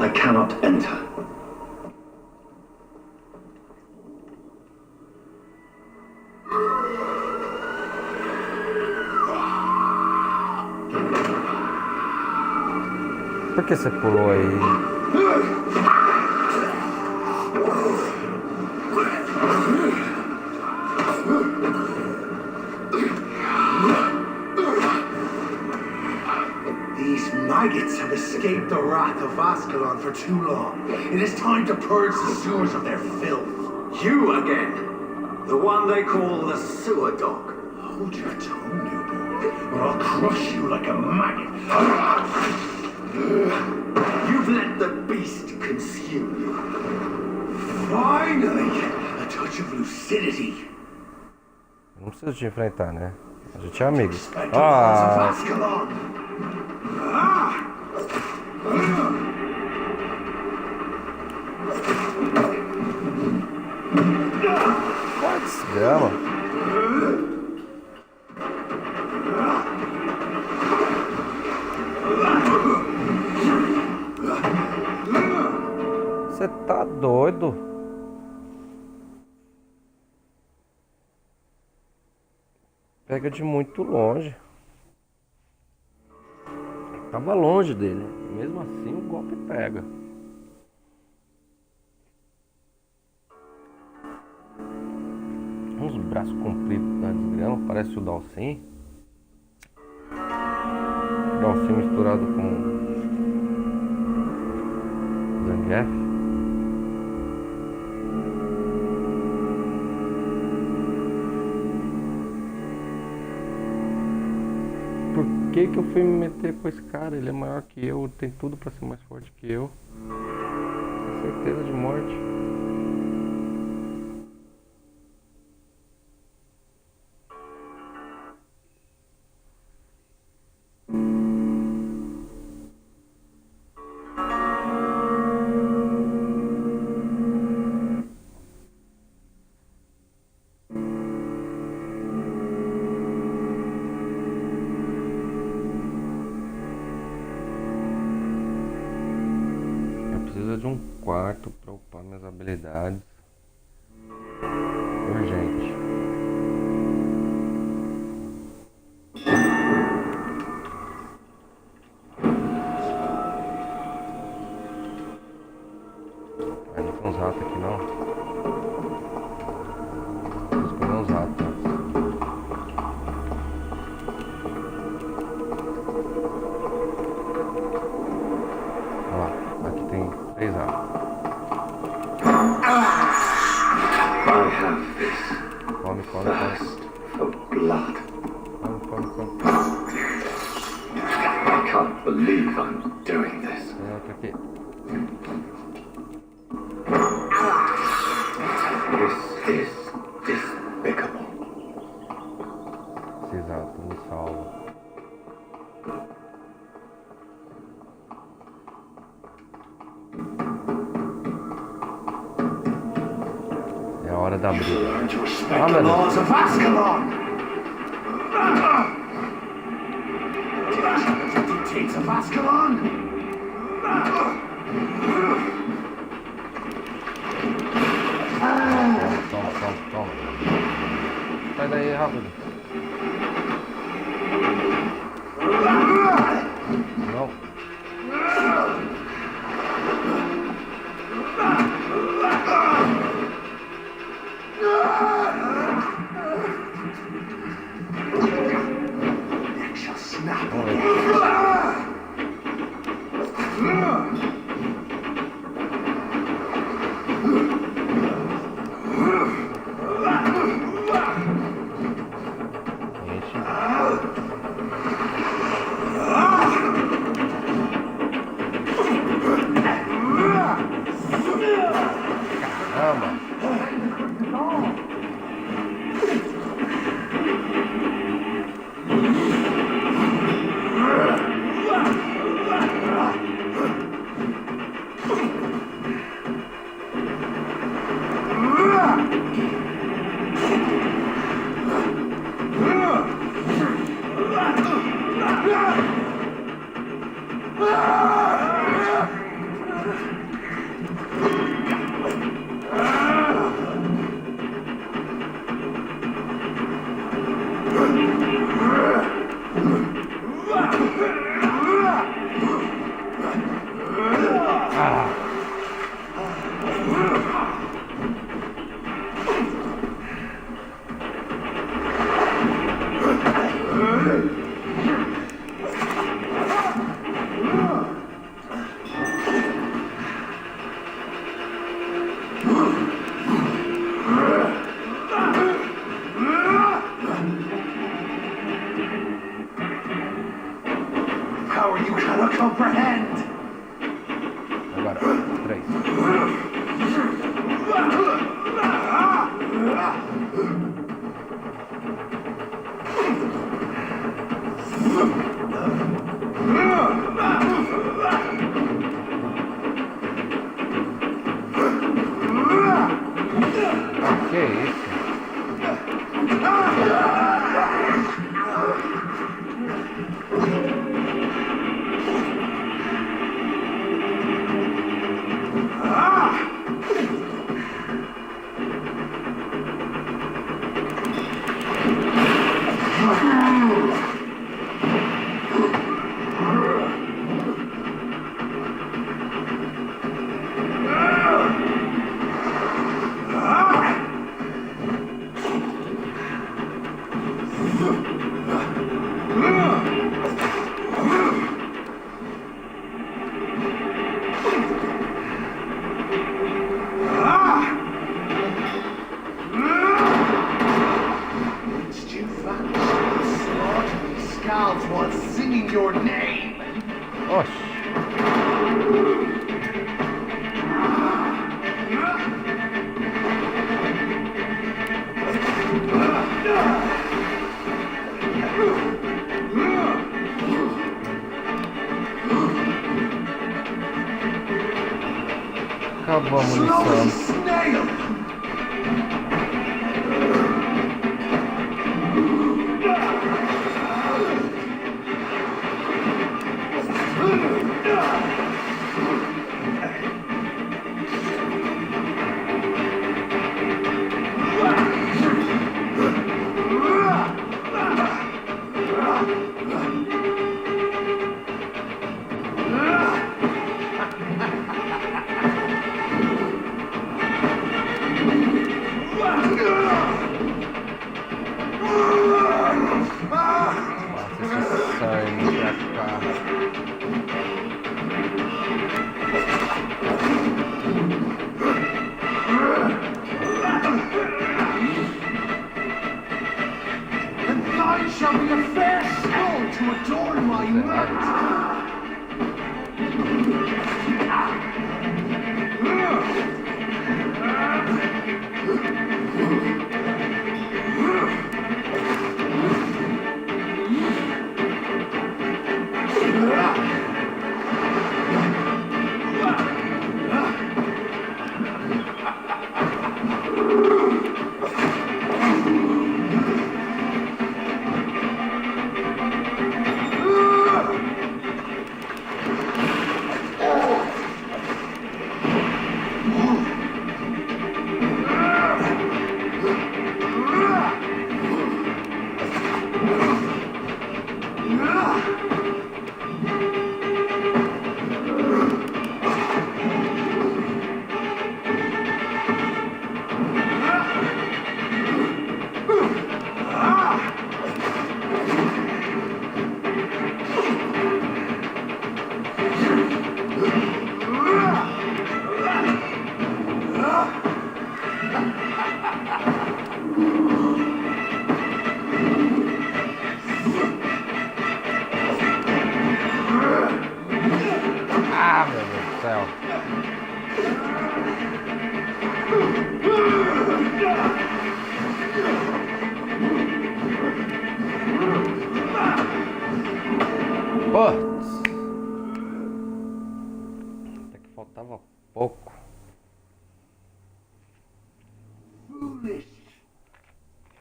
I cannot enter. Por que você pulou aí? These maggots have escaped the wrath of Ascalon for too long. It is time to purge the sewers of their filth. You again, the one they call the sewer dog. Hold your tongue, you boy, or I'll crush you like a maggot. You've let the beast consume you. Finally, a touch of lucidity. Não preciso te enfrentar, né? A gente é amigo. Ah! Desgrama. Você doido? Pega de muito longe. Tava longe dele. Mesmo assim o golpe pega. Uns braços compridos da desgrama. Parece o Dalsin. Dalsin misturado com Zangief. Por que eu fui me meter com esse cara? Ele é maior que eu, tem tudo pra ser mais forte que eu. Com certeza de morte. De um quarto para upar minhas habilidades. Urgente. Ah, não tem uns ratos aqui não. Vou escolher uns ratos antes. Olha lá, aqui tem 3 ratos. I have this Come. thirst for blood. Come. I can't believe I'm doing this. Tem outro aqui. This is despicable. Esses ratos me salvam. É a hora da briga. Learn to respect Ah, the meu Deus. laws of Ascalon. Dictates of Ascalon. Toma. Sai daí rápido. Não. Neck shall snap. Vamos ver. Enche. Caramba. Power you cannot comprehend. Agora, 3. Que isso? Acabou a munição. Até que faltava pouco.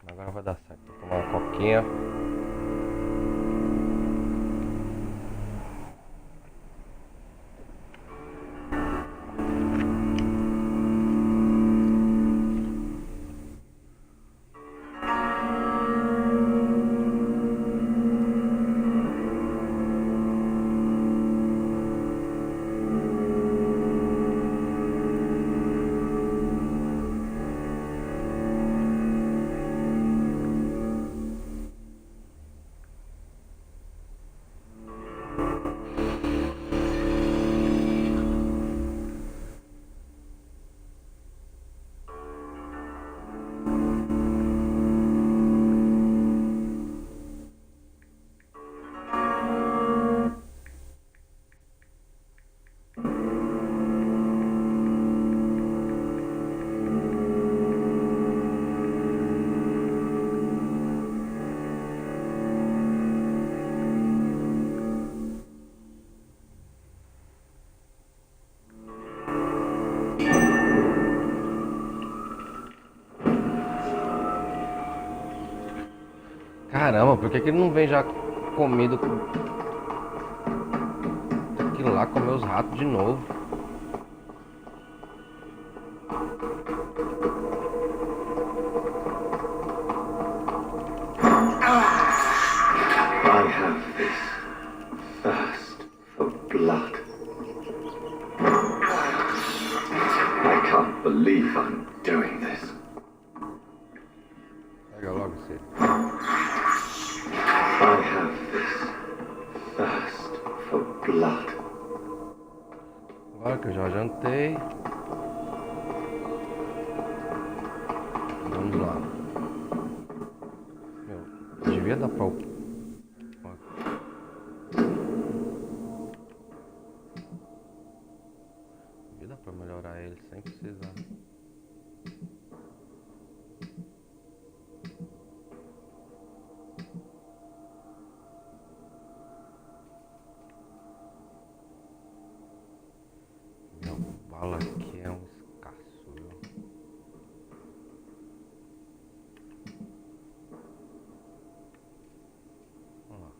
Agora vai dar certo. Vou tomar uma coquinha. Caramba, por que ele não vem já comido com aquilo lá, comer os ratos de novo? I have this thirst for blood. Agora que eu já jantei. Vamos lá. Meu, devia dar pra... Devia dar pra melhorar ele sem precisar. Meu, bala aqui é um escasso, viu? Vamos lá.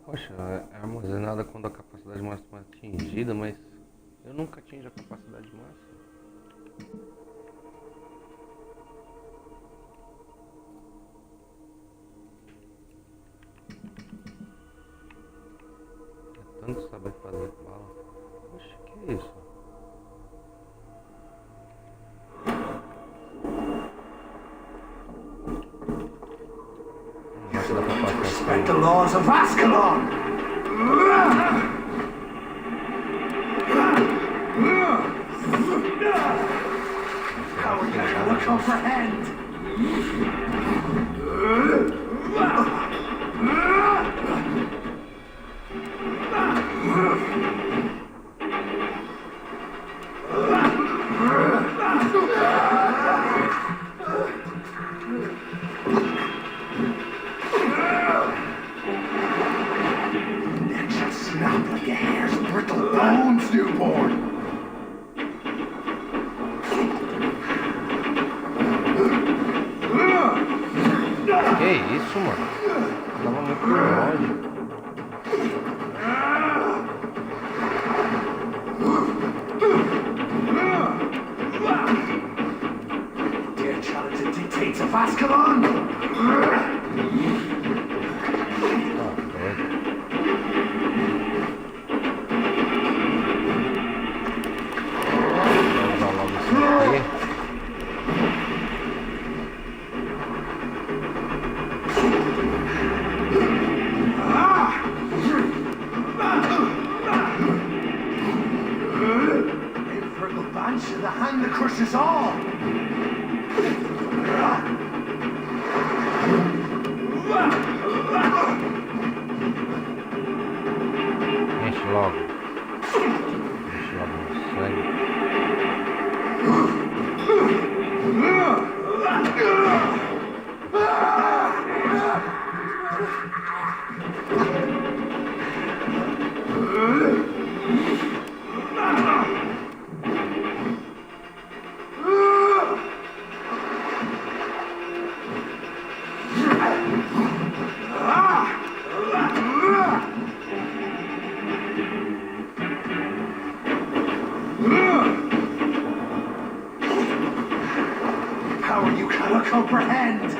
Poxa, é armazenada quando a capacidade máxima é atingida, mas eu nunca atingo a capacidade máxima. É tanto saber fazer bala. Poxa, que é isso? Acho que dá pra passar. Respect the laws of Ascalon! How are you gonna comprehend? Neck should snap like a hare's brittle bones, newborn. Que isso, mano? Tava muito longe. Dare challenge the dictates of Ascalon? Vou usar logo isso aqui. Infernal banshee, the hand that crushes all! Enche logo. Enche logo no sangue. Power you cannot comprehend!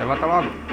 Levanta logo.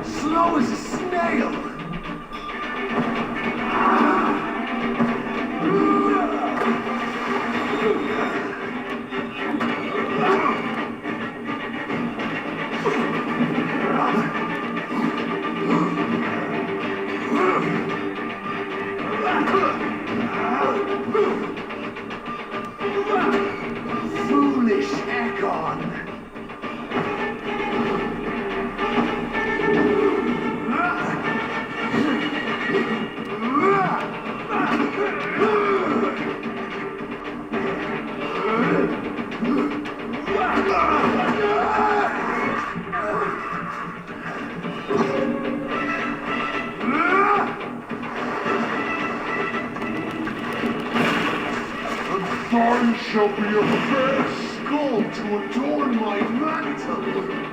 Slow as a snail. Foolish Ekon. Thorn shall be a fair skull to adorn my mantle.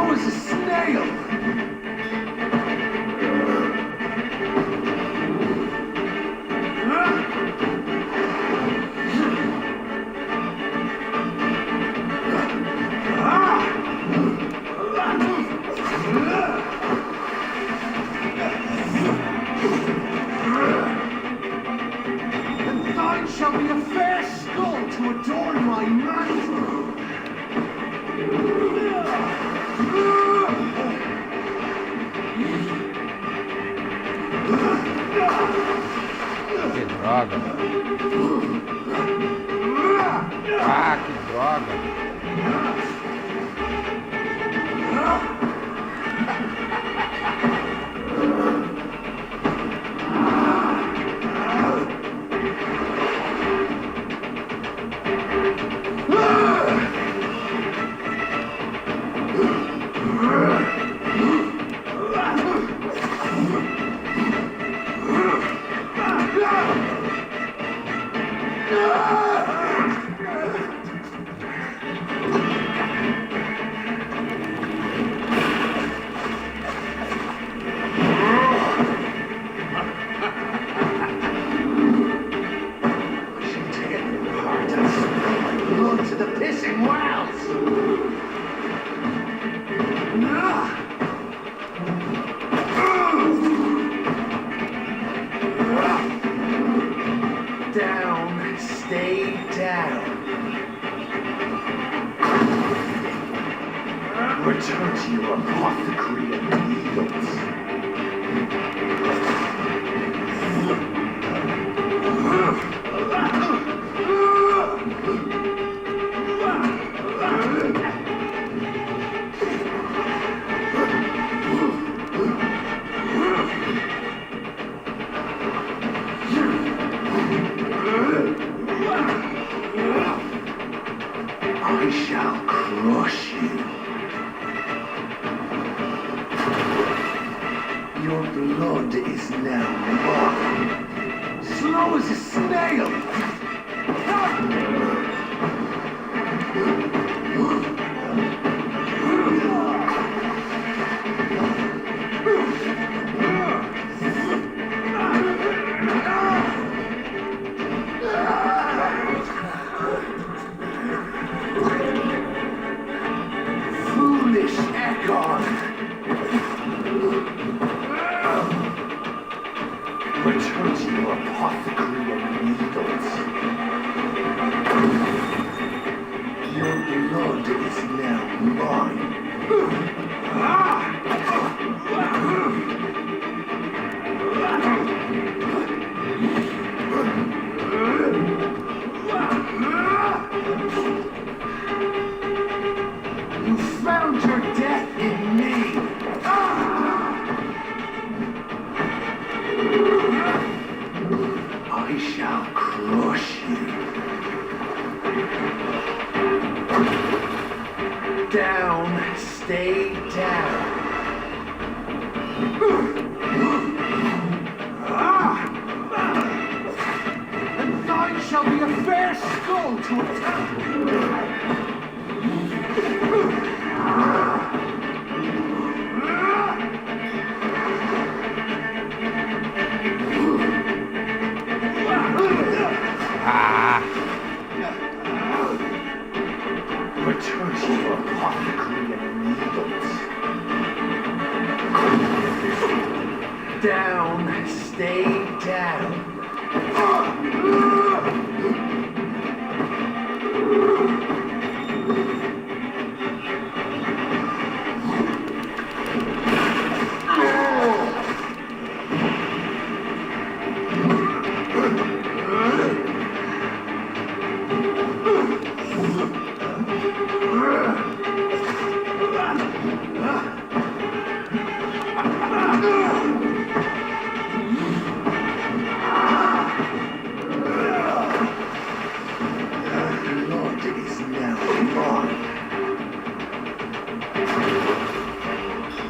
slow as a snail. Shall be a fair skull to adorn my mantle. Que droga. Ah, que droga. To the pissing wells! Down, stay down. Return to your apothecary and needles. I shall crush you. Your blood is now mine. Slow as a snail. Foolish Egon! Return to your apothecary and needles. Your blood is now mine. You found your death in me. I shall crush you. Down, stay down. And thine shall be a fair skull to attack. Return to your apothecary and needles. Down, stay down.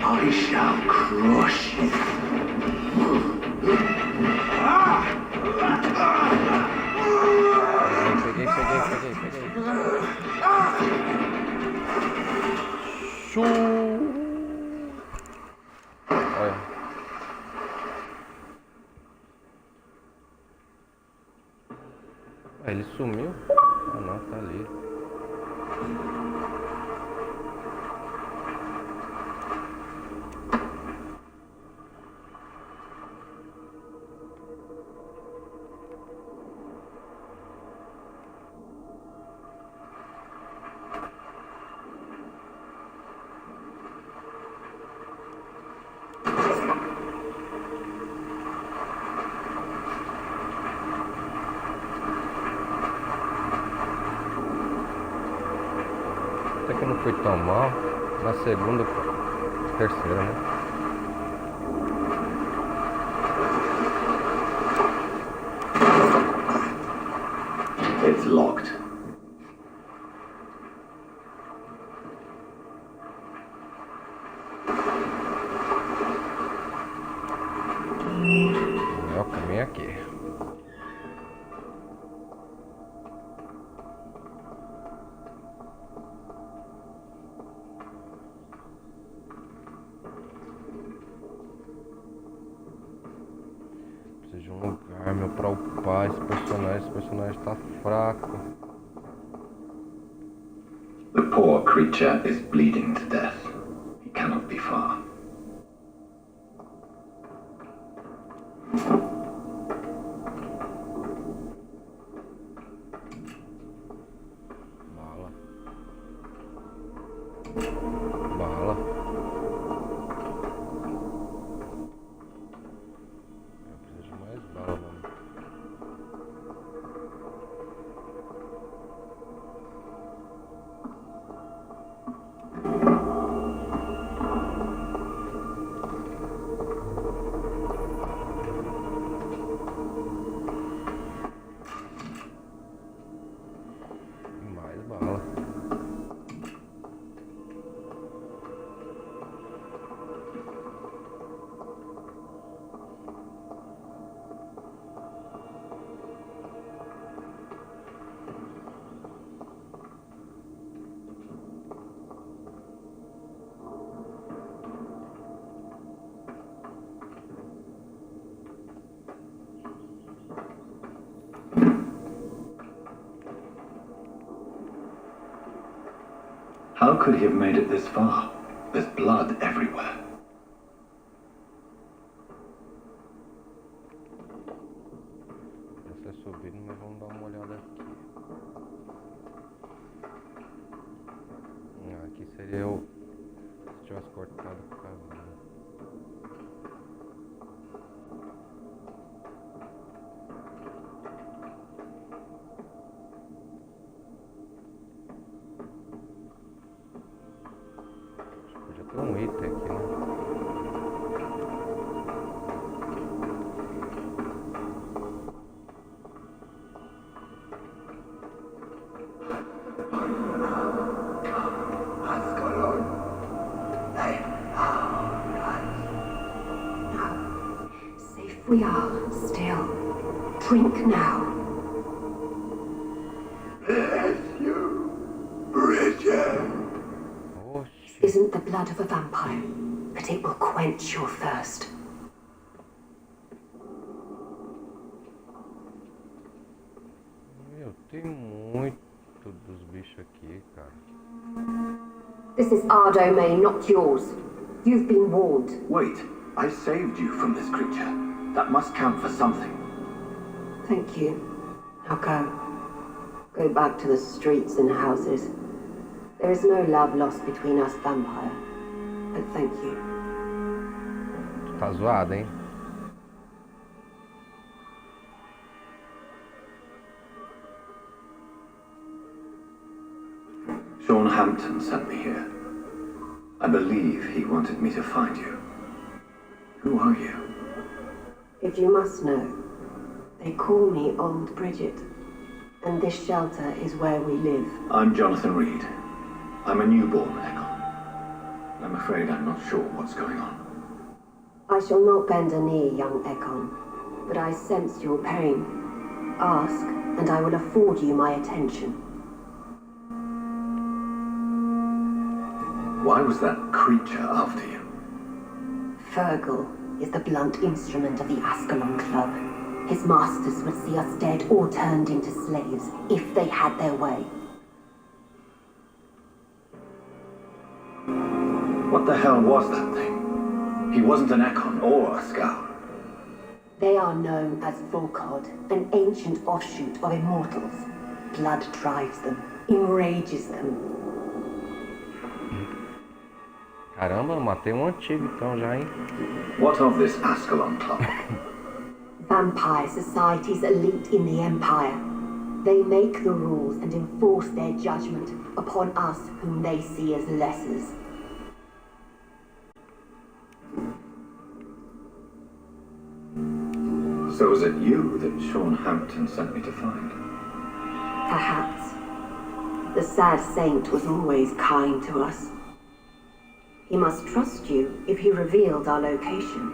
I shall crush you. Peguei. bicho! Olha. Ah, ele sumiu? Ah não, tá ali. Até que não foi tão mal. Na segunda, terceira, né? It's locked. É o caminho aqui. Preciso de um lugar, meu, pra upar esse personagem. Esse personagem tá fraco. The poor creature is bleeding to death. He cannot be far. Bala. Bala. Eu preciso de mais bala, mano. Mais bala. How could he have made it this far? There's blood everywhere. Essa é subindo, mas vamos dar uma olhada aqui. Aqui seria o... se tivesse cortado o caminho. Podia ter um item aqui, né? What's going on? Hey, Safe we are, still. Drink now. bless you, Bridget. Oxi. Isn't the blood of a vampire, but it will quench your thirst. Meu, tem muito dos bichos aqui, cara. This is our domain, not yours. You've been warned. Wait, I saved you from this creature. That must count for something. Thank you. Now go. Go back to the streets and houses. There is no love lost between us, vampire. But thank you. Tu tá zoado, hein? Sean Hampton sent me here. I believe he wanted me to find you. Who are you? If you must know, they call me Old Bridget. And this shelter is where we live. I'm Jonathan Reed. I'm a newborn, Eccon. I'm afraid I'm not sure what's going on. I shall not bend a knee, young Eccon, but I sense your pain. Ask, and I will afford you my attention. Why was that creature after you? Fergal is the blunt instrument of the Ascalon Club. His masters would see us dead or turned into slaves if they had their way. What the hell was that thing? He wasn't an Ekon or a Scout. They are known as Volkod, an ancient offshoot of immortals. Blood drives them, enrages them. Caramba, matei um antigo então já, hein? What of this Ascalon Club? Vampire society's elite in the Empire. They make the rules and enforce their judgment upon us whom they see as lessers. So was it you that Sean Hampton sent me to find? Perhaps. The sad saint was always kind to us. He must trust you if he revealed our location.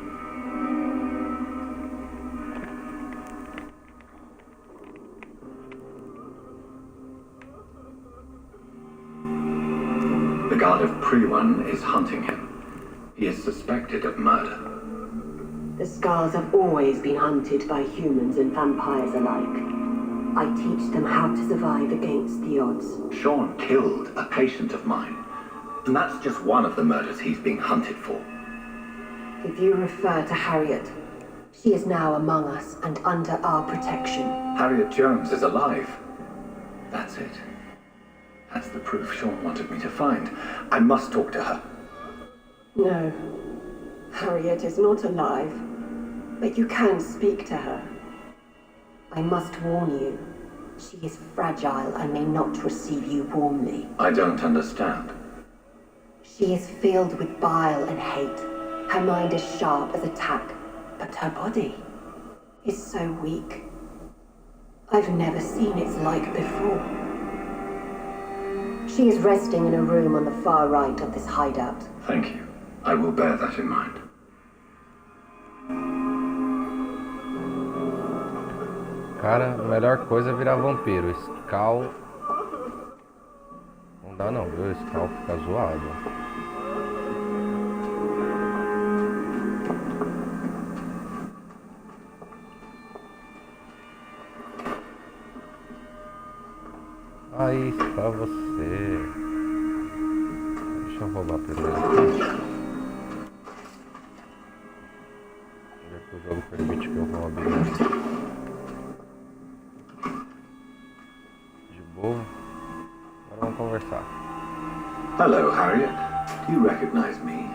The guard of Prewan is hunting him. He is suspected of murder. The Scars have always been hunted by humans and vampires alike. I teach them how to survive against the odds. Sean killed a patient of mine. And that's just one of the murders he's being hunted for. If you refer to Harriet, she is now among us and under our protection. Harriet Jones is alive. That's it. That's the proof Sean wanted me to find. I must talk to her. No. Harriet is not alive. But you can speak to her. I must warn you. She is fragile and may not receive you warmly. I don't understand. She is filled with bile and hate. Her mind is sharp as a tack, but her body is so weak. I've never seen its like before. She is resting in a room on the far right of this hideout. Thank you. I will bear that in mind. Cara, a melhor coisa é virar vampiro. Skull... Não dá não, viu? Skull fica zoado. Aí está você. Deixa eu roubar primeiro aqui. Já que o jogo permite que eu roube. De boa. Agora vamos conversar. Hello, Harriet. Do you recognize me?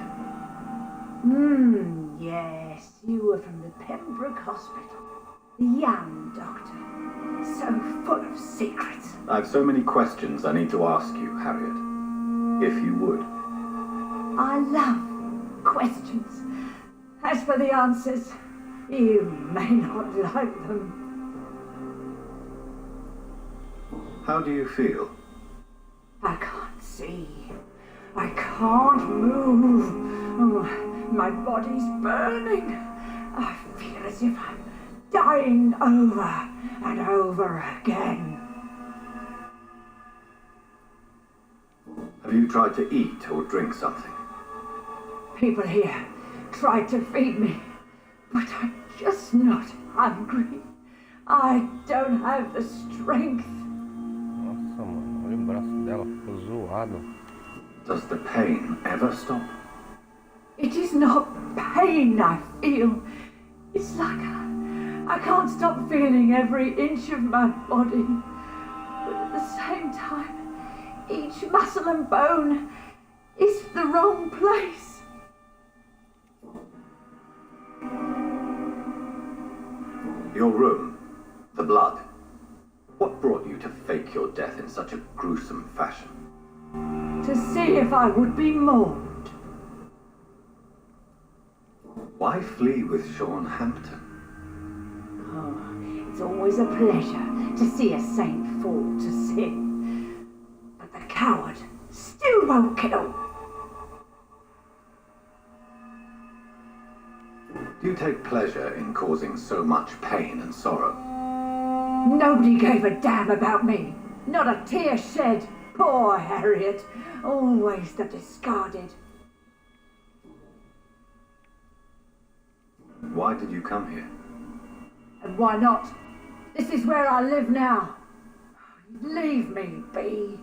Yes. You were from the Pembroke Hospital. The young doctor. So full of secrets. I've so many questions I need to ask you, Harriet. If you would. I love questions. As for the answers, you may not like them. How do you feel? I can't see. I can't move. Oh, my body's burning. I feel as if I'm dying over and over again. Have you tried to eat or drink something? People here tried to feed me, but I'm just not hungry. I don't have the strength. Nossa, mano, olha o braço dela, ficou zoado. Does the pain ever stop? It is not pain I feel. It's like I can't stop feeling every inch of my body. But at the same time, each muscle and bone is the wrong place. Your room, the blood. What brought you to fake your death in such a gruesome fashion? To see if I would be mourned. Why flee with Sean Hampton? Oh, it's always a pleasure to see a saint fall to sin. But the coward still won't kill. Do you take pleasure in causing so much pain and sorrow? Nobody gave a damn about me. Not a tear shed. Poor Harriet. always the discarded. Why did you come here? And why not? This is where I live now. Leave me be.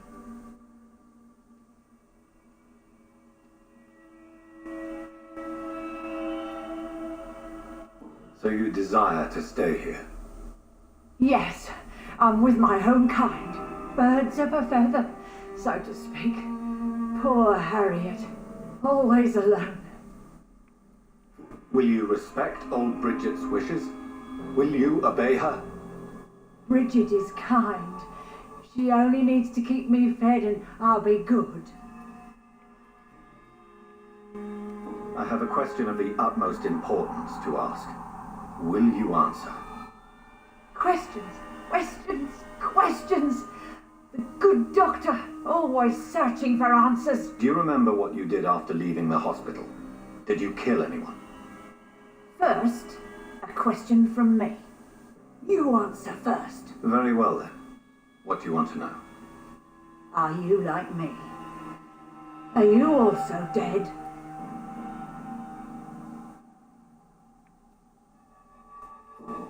So you desire to stay here? Yes, I'm with my own kind. Birds of a feather, so to speak. Poor Harriet, always alone. Will you respect old Bridget's wishes? Will you obey her? Bridget is kind. She only needs to keep me fed and I'll be good. I have a question of the utmost importance to ask. Will you answer? Questions, questions, questions. The good doctor, always searching for answers. Do you remember what you did after leaving the hospital? Did you kill anyone? First, a question from me. You answer first. Very well then. What do you want to know? Are you like me? Are you also dead?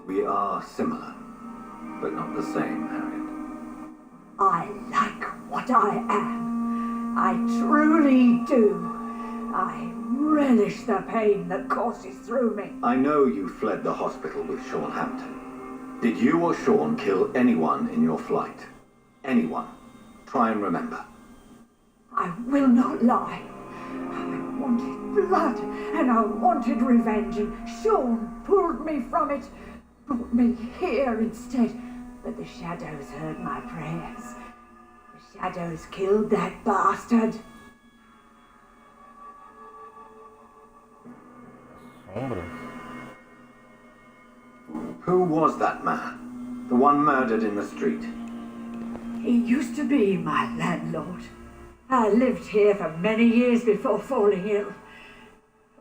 We are similar, but not the same, Harriet. I like what I am. I truly do. I relish the pain that courses through me. I know you fled the hospital with Sean Hampton. Did you or Sean kill anyone in your flight? Anyone? Try and remember. I will not lie. I wanted blood and I wanted revenge, and Sean pulled me from it, brought me here instead. But the shadows heard my prayers. The shadows killed that bastard. Sombras. Who was that man? The one murdered in the street? He used to be my landlord. I lived here for many years before falling ill.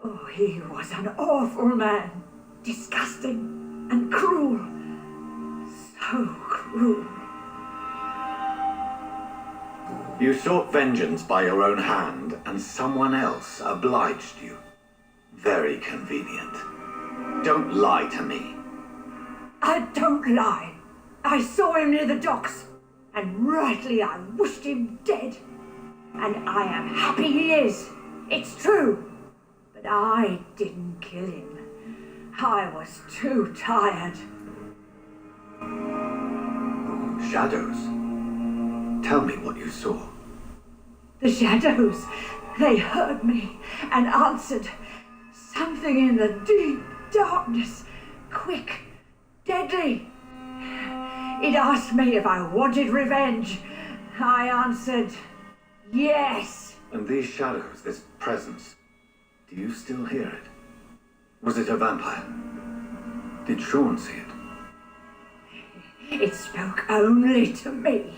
Oh, he was an awful man. Disgusting and cruel. So cruel. You sought vengeance by your own hand, and someone else obliged you. Very convenient. Don't lie to me. I don't lie. I saw him near the docks, and rightly I wished him dead. And I am happy he is. It's true. But I didn't kill him. I was too tired. Shadows. Tell me what you saw. The shadows, they heard me and answered. Something in the deep darkness, quick, deadly. It asked me if I wanted revenge. I answered, yes. And these shadows, this presence, do you still hear it? Was it a vampire? Did Sean see it? It spoke only to me,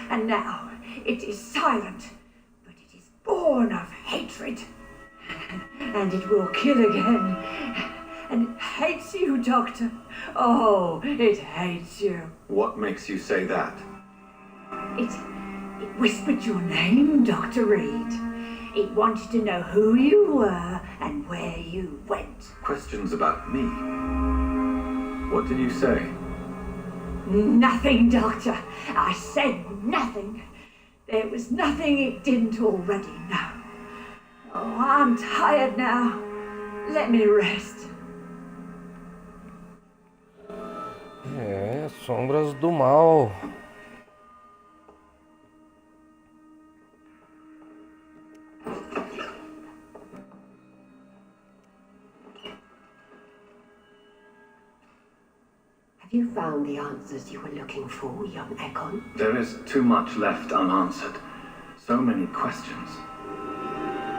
and now it is silent, but it is born of hatred. And it will kill again. And it hates you, Doctor. Oh, it hates you. What makes you say that? It whispered your name, Dr. Reed. It wanted to know who you were and where you went. Questions about me? What did you say? Nothing, Doctor. I said nothing. There was nothing it didn't already know. Oh, I'm tired now. Let me rest. É, sombras do mal. Have you found the answers you were looking for, young Ekon? There is too much left unanswered. So many questions.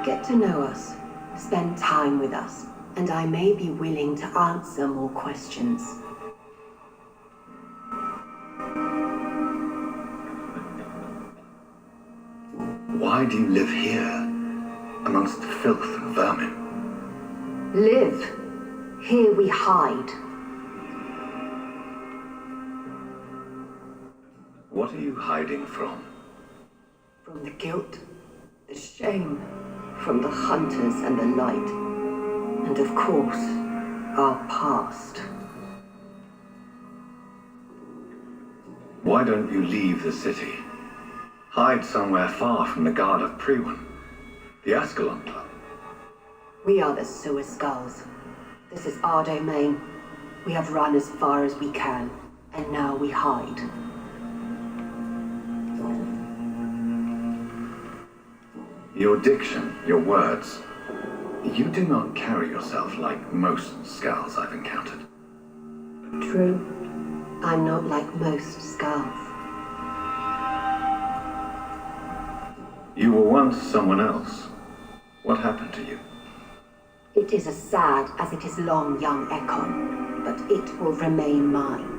Get to know us, spend time with us, and I may be willing to answer more questions. Why do you live here, amongst filth and vermin? Live. Here we hide. What are you hiding from? From the guilt, the The shame from the hunters and the light. And of course, our past. Why don't you leave the city? Hide somewhere far from the guard of Priwen, the Ascalon Club. We are the Sewer Skulls. This is our domain. We have run as far as we can, and now we hide. Your diction, your words. You do not carry yourself like most Skulls I've encountered. True. I'm not like most Skulls. You were once someone else. What happened to you? It is as sad as it is long, young Ekon, but it will remain mine.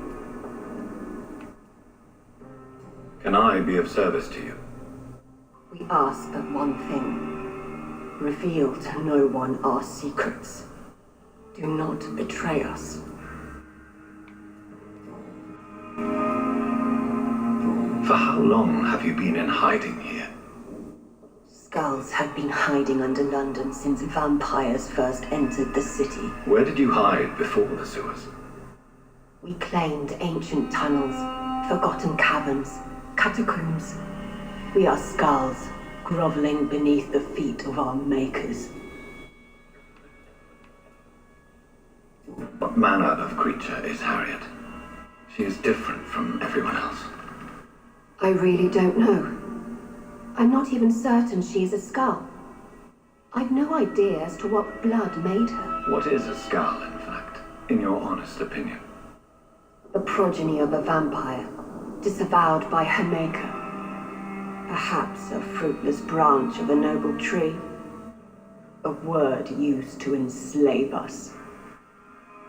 Can I be of service to you? We ask but one thing. Reveal to no one our secrets. Do not betray us. For how long have you been in hiding here? Skulls have been hiding under London since vampires first entered the city. Where did you hide before the sewers? We claimed ancient tunnels, forgotten caverns, catacombs. We are Skulls, groveling beneath the feet of our makers. What manner of creature is Harriet? She is different from everyone else. I really don't know. I'm not even certain she is a Skull. I've no idea as to what blood made her. What is a Skull, in fact, in your honest opinion? The progeny of a vampire, disavowed by her maker. Perhaps a fruitless branch of a noble tree. A word used to enslave us.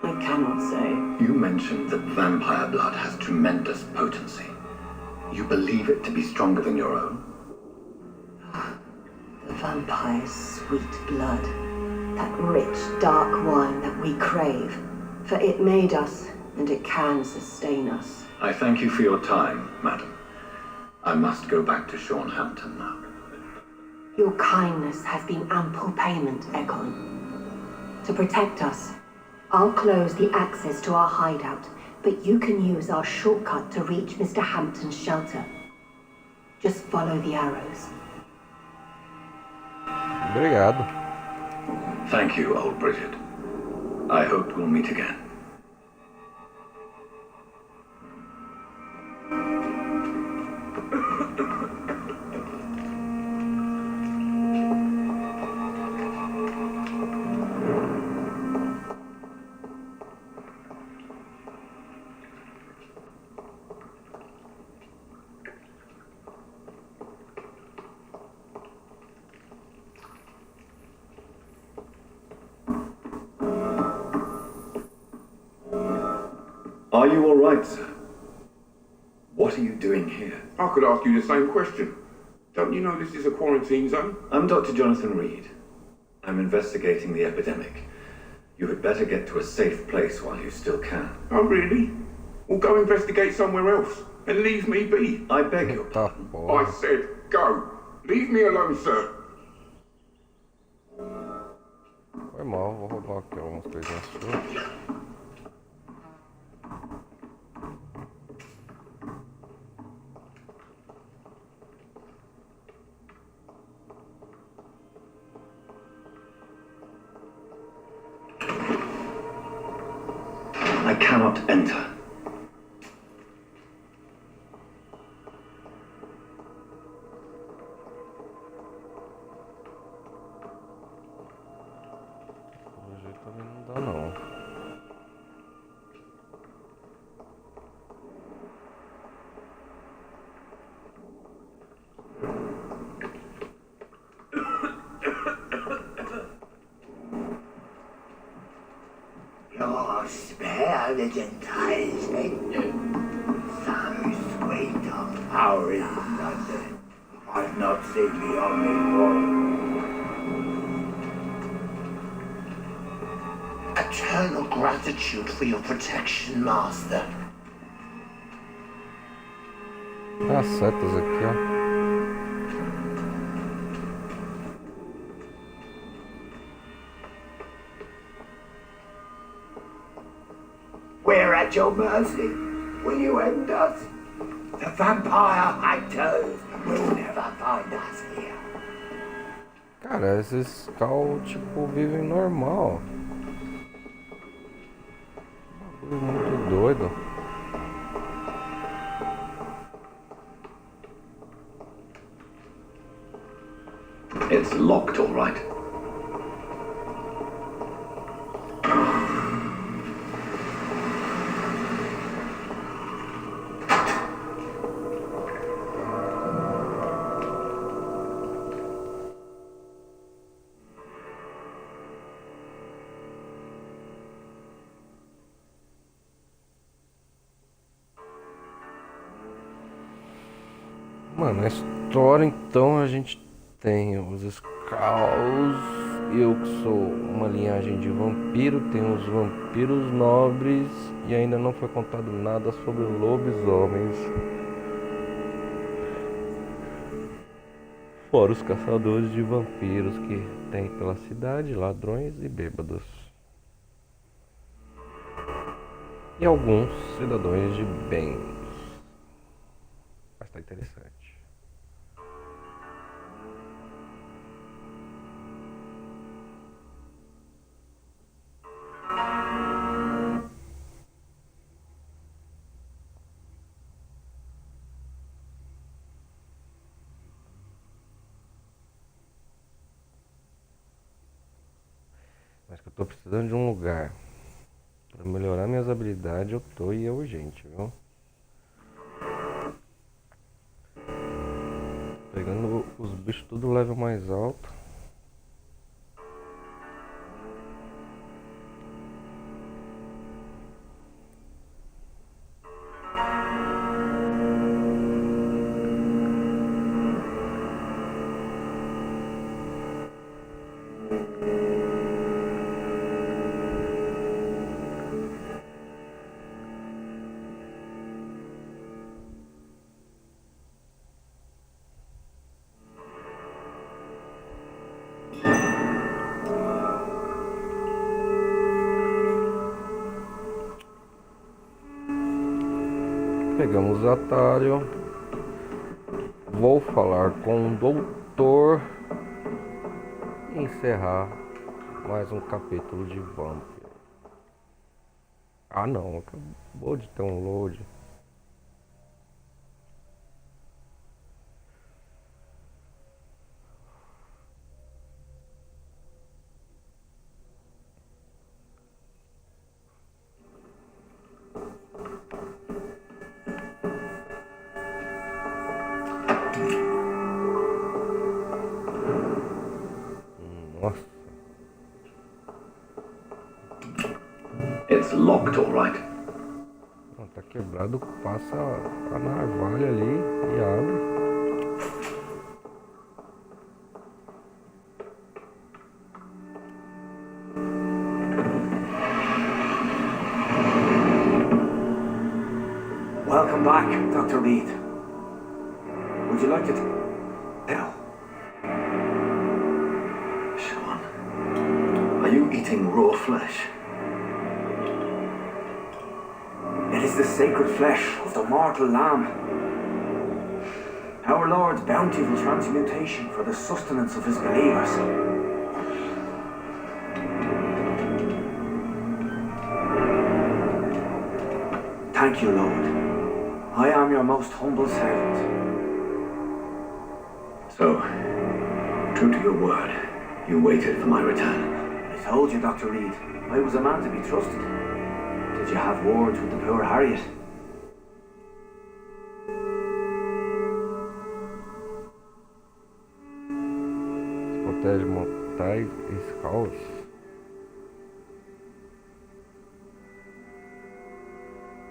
I cannot say. You mentioned that vampire blood has tremendous potency. You believe it to be stronger than your own? The vampire's sweet blood. That rich, dark wine that we crave. For it made us, and it can sustain us. I thank you for your time, madam. I must go back to Shornhampton now. Your kindness has been ample payment, Ekon. To protect us, I'll close the access to our hideout, but you can use our shortcut to reach Mr. Hampton's shelter. Just follow the arrows. Obrigado. Thank you, old Bridget. I hope we'll meet again. Are you all right, sir? What are you doing here? I could ask you the same question. Don't you know this is a quarantine zone? I'm Dr. Jonathan Reed. I'm investigating the epidemic. You had better get to a safe place while you still can. Oh, really? Well, go investigate somewhere else and leave me be. I beg your Tá, pardon. porra. I said go. Leave me alone, sir. Foi mal, vou roubar aqui algumas coisinhas suas. I cannot enter. Pelo jeito também não dá não. You're spared the Gentiles, so sweet of power in London. I've not seen the only one. Eternal gratitude for your protection, Master. As setas aqui, ó. We're at your mercy. Will you end us? The vampire hunters will never find us here. Cara, esses cal, tipo, vivem normal. Bagulho muito doido. It's locked, all right. Mano, a história então a gente tem os Skulls, eu que sou uma linhagem de vampiro, tem os vampiros nobres e ainda não foi contado nada sobre lobisomens. Fora os caçadores de vampiros que tem pela cidade, ladrões e bêbados. E alguns cidadãos de bem. Mas tá interessante. Mas que eu tô precisando de um lugar pra melhorar minhas habilidades, eu tô e é urgente, viu? Pegando os bichos tudo level mais alto. Pegamos o atalho. Vou falar com o doutor e encerrar mais um capítulo de Vampyr. Ah não, acabou de ter um load. Nossa. It's locked, all right. Tá quebrado, passa a navalha ali e abre. Welcome back, Dr. Reed. Would you like to tell? Sean, are you eating raw flesh? It is the sacred flesh of the mortal lamb. Our Lord's bountiful transmutation for the sustenance of his believers. Thank you, Lord. I am your most humble servant. So, true to your word, you waited for my return. I told you, Dr. Reed, I was a man to be trusted. Did you have words with the poor Harriet? Protege mortais e Skulls.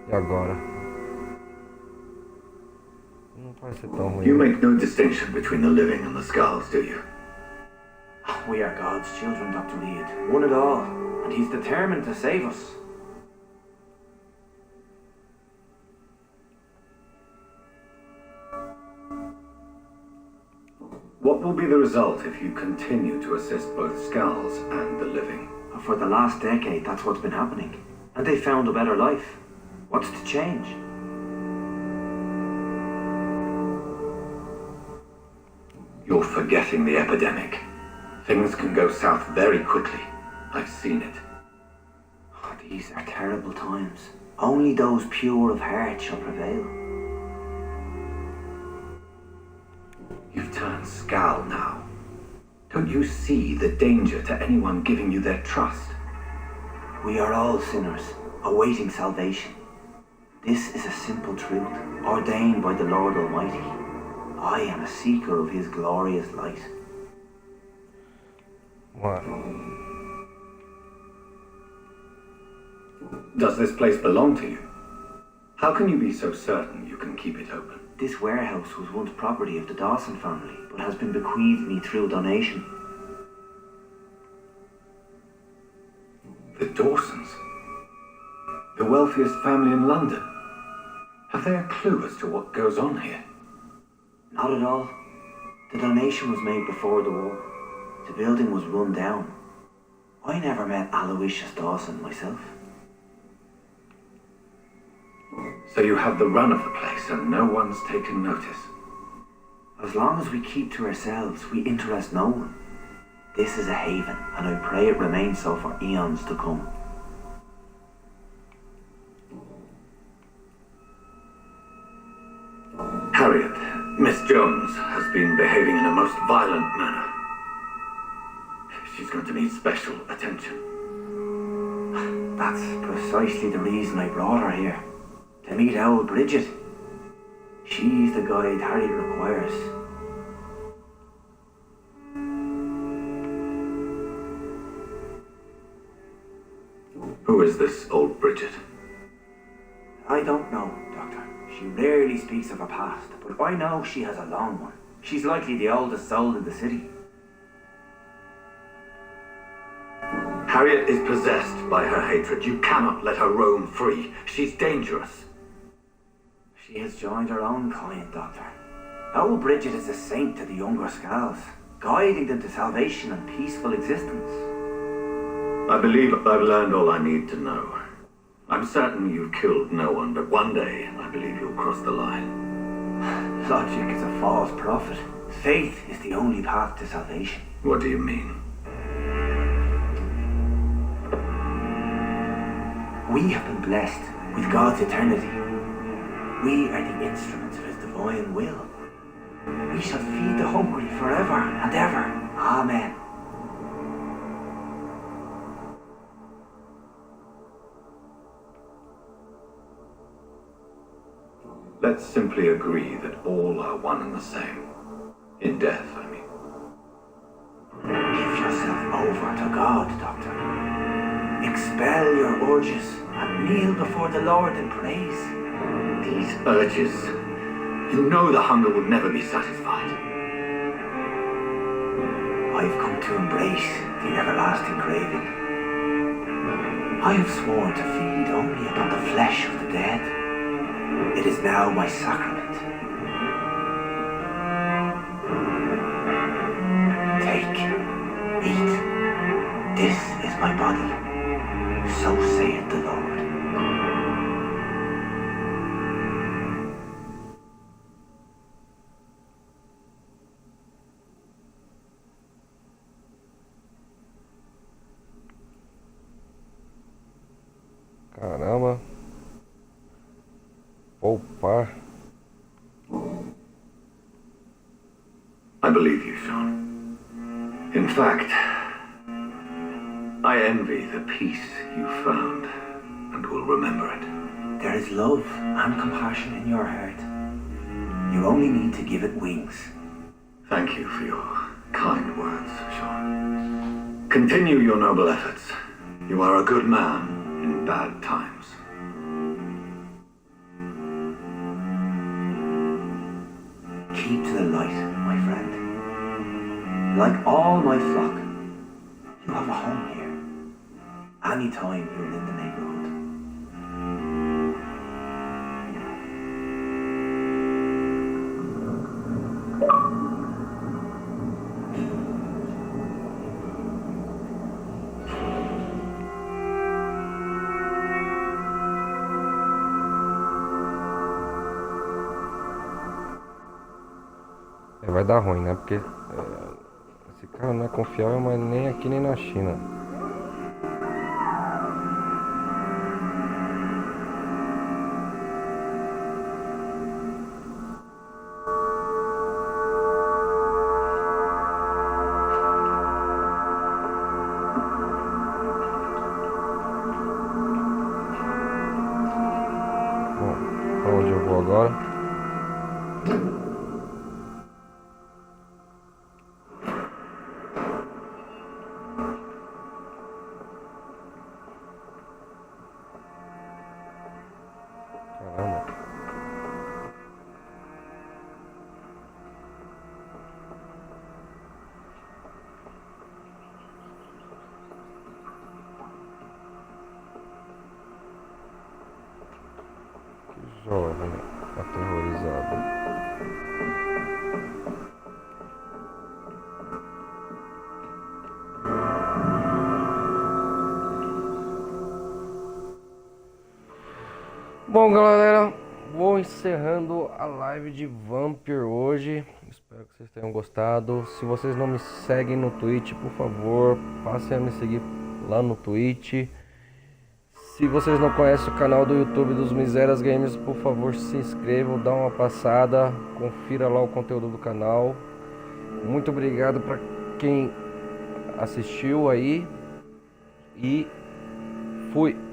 E agora? Não vai ser tão ruim. You make no distinction between the living and the skulls, do you? We are God's children, Dr. Reed. One and all. And he's determined to save us. What will be the result if you continue to assist both skulls and the living? For the last decade, that's what's been happening. And they found a better life. What's to change? You're forgetting the epidemic. Things can go south very quickly. I've seen it. Oh, these are terrible times. Only those pure of heart shall prevail. You've turned scowl now. Don't you see the danger to anyone giving you their trust? We are all sinners, awaiting salvation. This is a simple truth, ordained by the Lord Almighty. I am a seeker of His glorious light. What? Does this place belong to you? How can you be so certain you can keep it open? This warehouse was once property of the Dawson family, but has been bequeathed me through donation. The Dawsons? The wealthiest family in London? Have they a clue as to what goes on here? Not at all. The donation was made before the war. The building was run down. I never met Aloysius Dawson myself. So you have the run of the place and no one's taken notice? As long as we keep to ourselves, we interest no one. This is a haven, and I pray it remains so for eons to come. Harriet, Miss Jones has been behaving in a most violent manner. She's going to need special attention. That's precisely the reason I brought her here. To meet old Bridget. She's the guide Harriet requires. Who is this old Bridget? I don't know, Doctor. She rarely speaks of her past, but I know she has a long one. She's likely the oldest soul in the city. Harriet is possessed by her hatred. You cannot let her roam free. She's dangerous. She has joined her own kind, Doctor. Old Bridget is a saint to the younger Scals, guiding them to salvation and peaceful existence. I believe I've learned all I need to know. I'm certain you've killed no one, but one day I believe you'll cross the line. Logic is a false prophet. Faith is the only path to salvation. What do you mean? We have been blessed with God's eternity. We are the instruments of His divine will. We shall feed the hungry forever and ever. Amen. Let's simply agree that all are one and the same. In death, I mean. Give yourself over to God, Doctor. Expel your urges and kneel before the Lord in praise. These urges. You know the hunger will never be satisfied. I've come to embrace the everlasting craving. I have sworn to feed only upon the flesh of the dead. It is now my sacrament. Take, eat. This is my body. So saith the Lord. Caramba. Poupar. I believe you, Sean. In fact, I envy the peace you found and will remember it. There is love and compassion in your heart. You only need to give it wings. Thank you for your kind words, Sean. Continue your noble efforts. You are a good man in bad times. Keep to the light, my friend. Like all my flock, you have a home here. Anytime you're in the neighborhood. vai dar ruim, né? Porque esse cara não é confiável, mas nem aqui nem na China. Bom, pra onde eu vou agora? Caramba. Que jovem aterrorizado. Bom, galera, vou encerrando a live de Vampyr hoje. Espero que vocês tenham gostado. Se vocês não me seguem no Twitch, por favor, passem a me seguir lá no Twitch. Se vocês não conhecem o canal do YouTube dos Misérias Games, por favor, se inscrevam, dá uma passada, confira lá o conteúdo do canal. Muito obrigado para quem assistiu aí e fui.